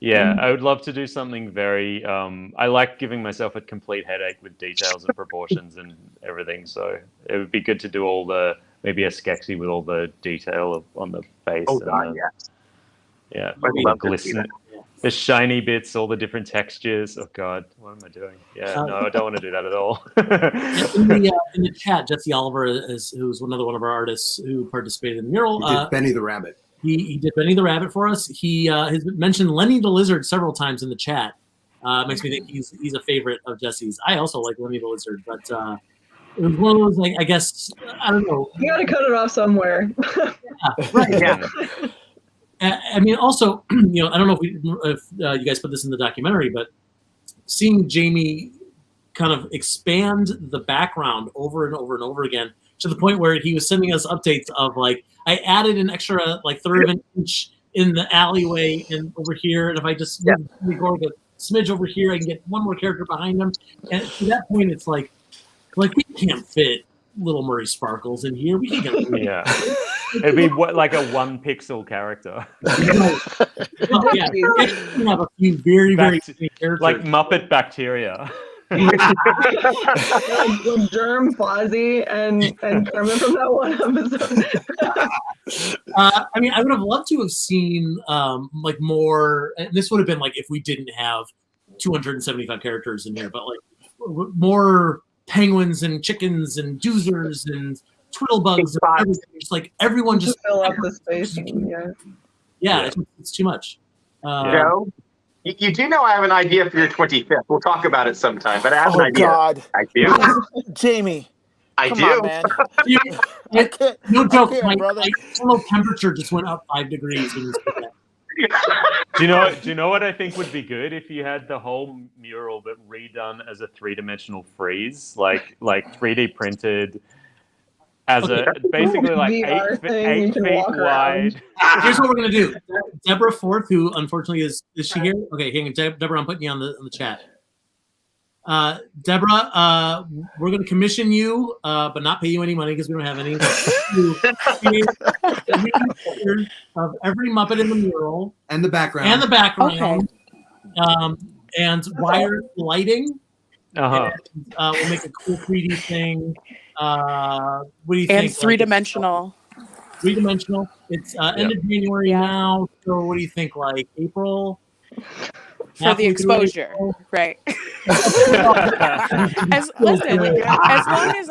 Yeah, I would love to do something very. I like giving myself a complete headache with details and proportions and everything. So it would be good to do all maybe a Skeksis with all the detail on the face. Oh God, yeah, the glisten, the shiny bits, all the different textures. Oh God, what am I doing? Yeah, no, I don't want to do that at all. in the chat, Jesse Oliver who's another one of our artists who participated in the mural. He did Benny the Rabbit. He did Benny the Rabbit for us. He has mentioned Lenny the Lizard several times in the chat. Makes me think he's a favorite of Jesse's. I also like Lenny the Lizard, but it was one of those, like, I guess, I don't know. You got to cut it off somewhere. Right. Yeah. I mean, also, I don't know if you guys put this in the documentary, but seeing Jamie kind of expand the background over and over and over again to the point where he was sending us updates of, like, I added an extra, like, third of an inch in the alleyway and over here, and if I just move a smidge over here, I can get one more character behind him. And to that point, it's like we can't fit Little Murray Sparkles in here. We can't get it'd be like a 1 pixel character. We have a few very characters. Like Muppet Bacteria. Like Germ, Fozzie, and Kermit from that one episode. I mean, I would have loved to have seen like more. This would have been like if we didn't have 275 characters in here, but like more penguins and chickens and doozers and twiddlebugs and everything. Just like everyone just fill up the space. It's too much. Joe, you do know I have an idea for your 25th. We'll talk about it sometime, but I have an idea. God. I do. Jamie. I Come do. on, man. No joke. My total temperature just went up 5 degrees when you said that. Do you know what I think would be good if you had the whole mural but redone as a 3-dimensional frieze, like 3D printed as basically like 8 feet wide. Here's what we're gonna do. Deborah Forth, who unfortunately is she here? Okay, hang on, Deborah, I'm putting you on the chat. Deborah, we're going to commission you, but not pay you any money because we don't have any. Of every Muppet in the mural and the background and wire lighting. Uh-huh. And, we'll make a cool 3D thing. What do you think? And three-dimensional. Three-dimensional. It's end of January now. So what do you think? Like April? For the exposure, right? As long as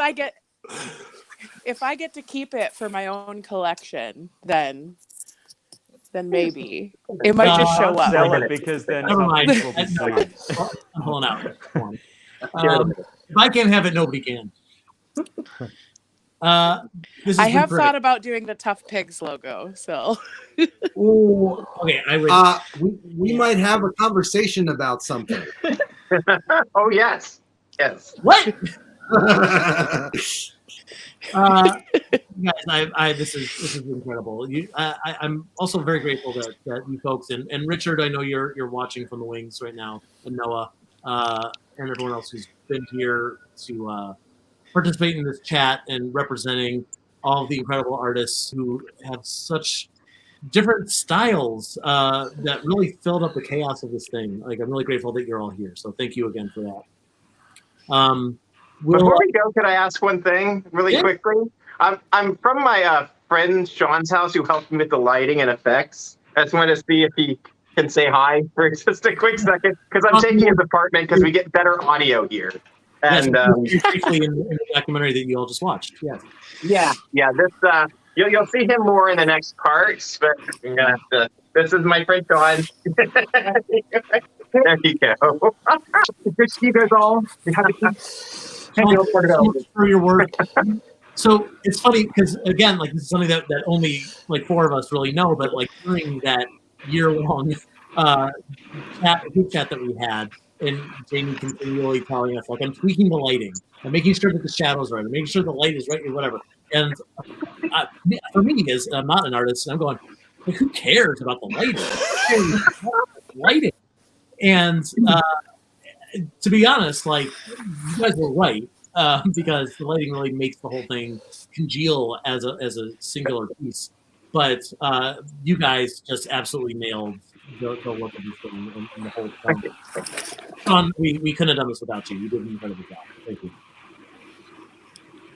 if I get to keep it for my own collection, then maybe it might just show up. Sell it because then never mind. will be sold. I'm pulling out. If I can't have it, nobody can. I have thought about doing the Tough Pigs logo, so. Ooh, okay, I would. We might have a conversation about something. Oh yes. What? Guys, this is incredible. I'm also very grateful that you folks and Richard, I know you're watching from the wings right now, and Noah, and everyone else who's been here to participate in this chat and representing all of the incredible artists who have such different styles that really filled up the chaos of this thing. Like, I'm really grateful that you're all here. So thank you again for that. Before we go, could I ask one thing really quickly? I'm from my friend Sean's house who helped me with the lighting and effects. I just wanted to see if he can say hi for just a quick second, because I'm taking his apartment because we get better audio here. And briefly in the documentary that you all just watched. Yes. Yeah. This you'll see him more in the next parts, but I'm gonna have to. This is my friend Sean. There you go. Good to see you guys all. Thank you for your work. So it's funny because, again, like, this is something that only like 4 of us really know, but like during that year-long group chat that we had, and Jamie continually telling us, like, I'm tweaking the lighting, I'm making sure that the shadow's right, I'm making sure the light is right, or whatever. And for me, as I'm not an artist, I'm going, like, who cares about the lighting? And to be honest, like, you guys were right, because the lighting really makes the whole thing congeal as a singular piece. But you guys just absolutely nailed the look of this thing and the whole film. Sean, we couldn't have done this without you. You did an incredible job. Thank you.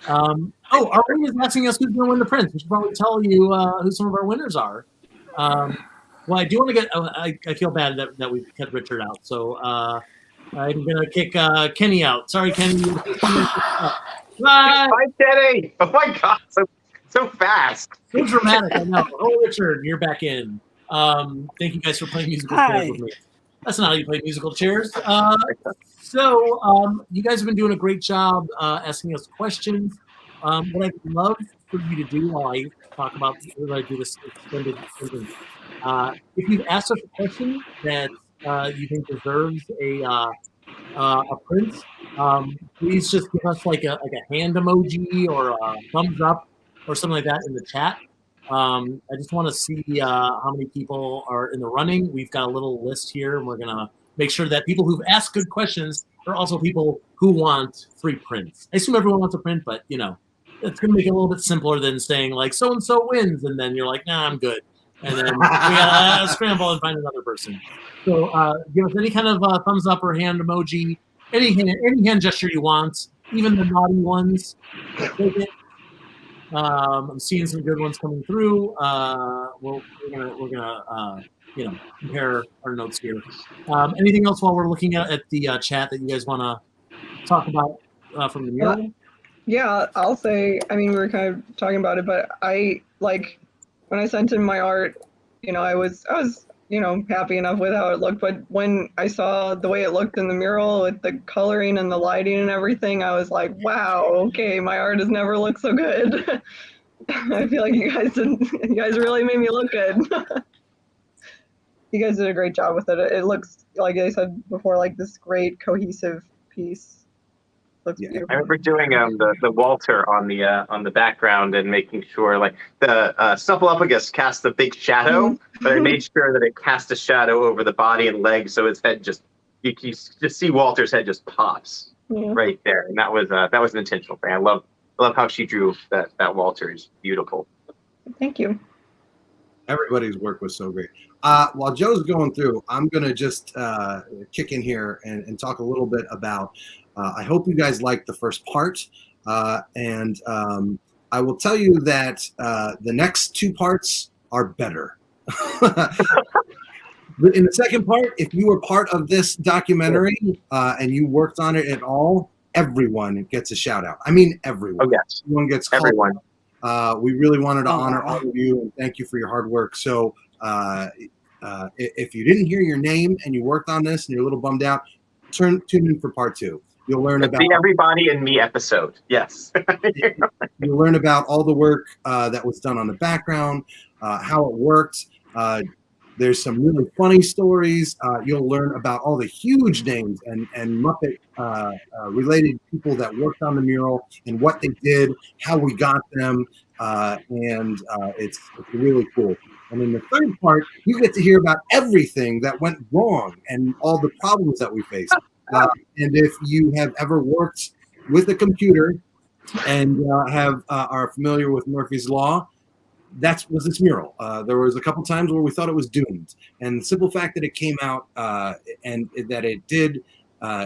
Arlene is asking us who's going to win the Prince. We should probably tell you who some of our winners are. Well, I do want to get. I feel bad that we kept Richard out, so I'm gonna kick Kenny out. Sorry, Kenny. Bye, Kenny. Oh my God, so fast. So dramatic. I know. Oh, Richard, you're back in. Thank you guys for playing musical chairs with me. That's not how you play musical chairs. So you guys have been doing a great job asking us questions. What I'd love for you to do while I talk about when I do this extended sentence, if you've asked us a question that you think deserves a print, please just give us like a hand emoji or a thumbs up or something like that in the chat. I just want to see how many people are in the running. We've got a little list here, and we're gonna make sure that people who've asked good questions are also people who want free prints. I assume everyone wants a print, but you know, it's gonna make it a little bit simpler than saying like so and so wins, and then you're like, nah, I'm good, and then we gotta scramble and find another person. So give us any kind of thumbs up or hand emoji, any hand gesture you want, even the naughty ones. Take it. I'm seeing some good ones coming through. We're gonna compare our notes here. Anything else while we're looking at the chat that you guys want to talk about from the mural? Yeah, I'll say. I mean, we were kind of talking about it, but I like when I sent in my art. I was happy enough with how it looked, but when I saw the way it looked in the mural with the coloring and the lighting and everything, I was like, wow, okay, my art has never looked so good. I feel like you guys really made me look good. You guys did a great job with it. It looks, like I said before, like this great cohesive piece. Looks beautiful. I remember doing the Walter on the background and making sure like the Snuffleupagus cast a big shadow, but I made sure that it cast a shadow over the body and legs, so his head you just see Walter's head just pops right there, and that was an intentional thing. I love how she drew that Walter. Is beautiful. Thank you. Everybody's work was so great. While Joe's going through, I'm gonna just kick in here and talk a little bit about. I hope you guys liked the first part, and I will tell you that the next 2 parts are better. In the second part, if you were part of this documentary and you worked on it at all, everyone gets a shout out. I mean, everyone. Oh, yes. Everyone gets called. Everyone. We really wanted to honor all of you and thank you for your hard work. So if you didn't hear your name and you worked on this and you're a little bummed out, tune in for part 2. You'll learn about the Everybody and Me episode. Yes. You'll learn about all the work that was done on the background, how it worked. There's some really funny stories. You'll learn about all the huge names and Muppet related people that worked on the mural and what they did, how we got them, and it's really cool. And in the third part, you get to hear about everything that went wrong and all the problems that we faced. And if you have ever worked with a computer and are familiar with Murphy's Law, that was this mural. There was a couple times where we thought it was doomed, and the simple fact that it came out and that it did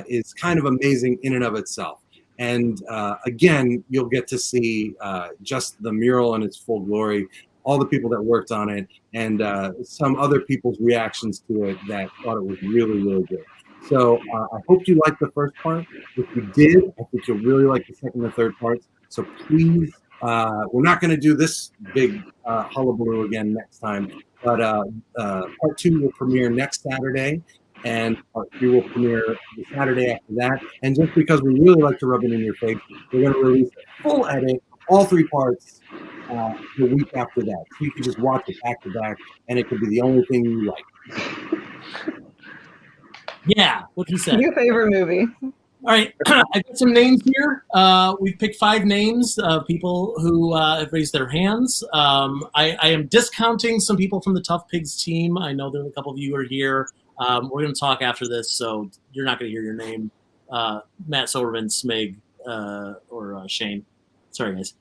is kind of amazing in and of itself. And again, you'll get to see just the mural in its full glory, all the people that worked on it, and some other people's reactions to it that thought it was really, really good. So I hope you liked the first part. If you did, I think you'll really like the second and third parts. So please, we're not going to do this big hullabaloo again next time, but part 2 will premiere next Saturday, and part 3 will premiere the Saturday after that. And just because we really like to rub it in your face, we're going to release a full edit, all 3 parts, the week after that. So you can just watch it back to back, and it could be the only thing you like. Yeah, what he said. Your favorite movie? All right, I got some names here. We've picked 5 names of people who have raised their hands. I am discounting some people from the Tough Pigs team. I know there's a couple of you who are here. We're going to talk after this, so you're not going to hear your name. Matt Silverman, Smig, or Shane. Sorry, guys.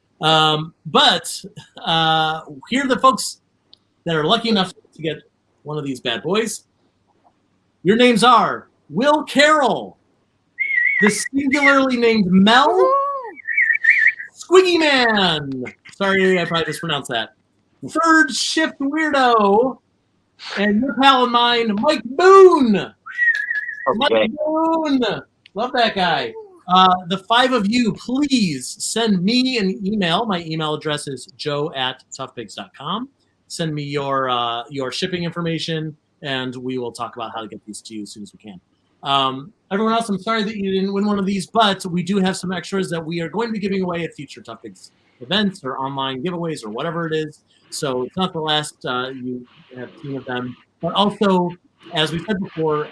But here are the folks that are lucky enough to get one of these bad boys. Your names are Will Carroll, the singularly named Mel, Squiggy Man. Sorry, I probably mispronounced that. Third Shift Weirdo, and your pal and mine, Mike Boone. Okay. Mike Boone. Love that guy. The 5 of you, please send me an email. My email address is joe@toughpigs.com. Send me your shipping information, and we will talk about how to get these to you as soon as we can. Everyone else, I'm sorry that you didn't win one of these, but we do have some extras that we are going to be giving away at future Tough Pigs events or online giveaways or whatever it is. So it's not the last you have seen of them. But also, as we said before,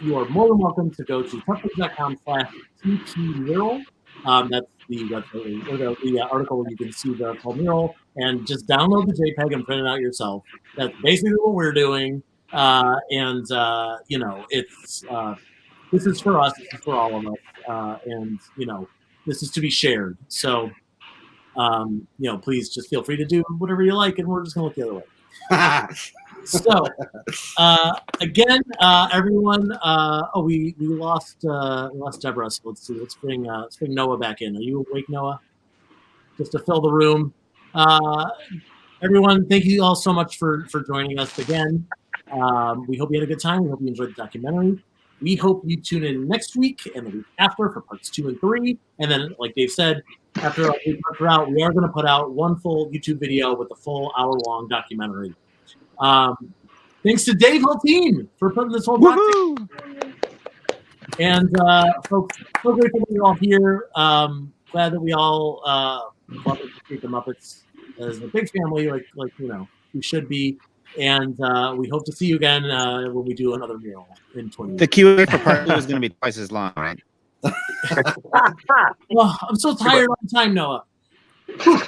you are more than welcome to go to toughpigs.com/ttmural. That's the website or the article where you can see the full mural, and just download the JPEG and print it out yourself. That's basically what we're doing. You know, it's this is for us, this is for all of us, and you know, this is to be shared. So, you know, please just feel free to do whatever you like, and we're just gonna look the other way. So, again, everyone. Oh, we lost Deborah. So let's see. Let's bring Noah back in. Are you awake, Noah? Just to fill the room. Everyone, thank you all so much for joining us again. We hope you had a good time. We hope you enjoyed the documentary. We hope you tune in next week and the week after for parts 2 and 3. And then, like Dave said, after we put out, we are going to put out one full YouTube video with the full hour-long documentary. Thanks to Dave Holten for putting this whole project together. And folks, so grateful that you're all here. Glad that we all love to treat the Muppets as a big family, like you know, we should be. And we hope to see you again when we do another mural in 20 years. The Q&A for part 2 is going to be twice as long, right? Well, I'm so tired all the time, Noah. Okay.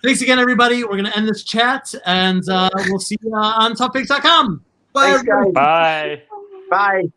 Thanks again, everybody. We're going to end this chat, and we'll see you on toughpigs.com. Bye, Thanks, guys. Bye. Bye.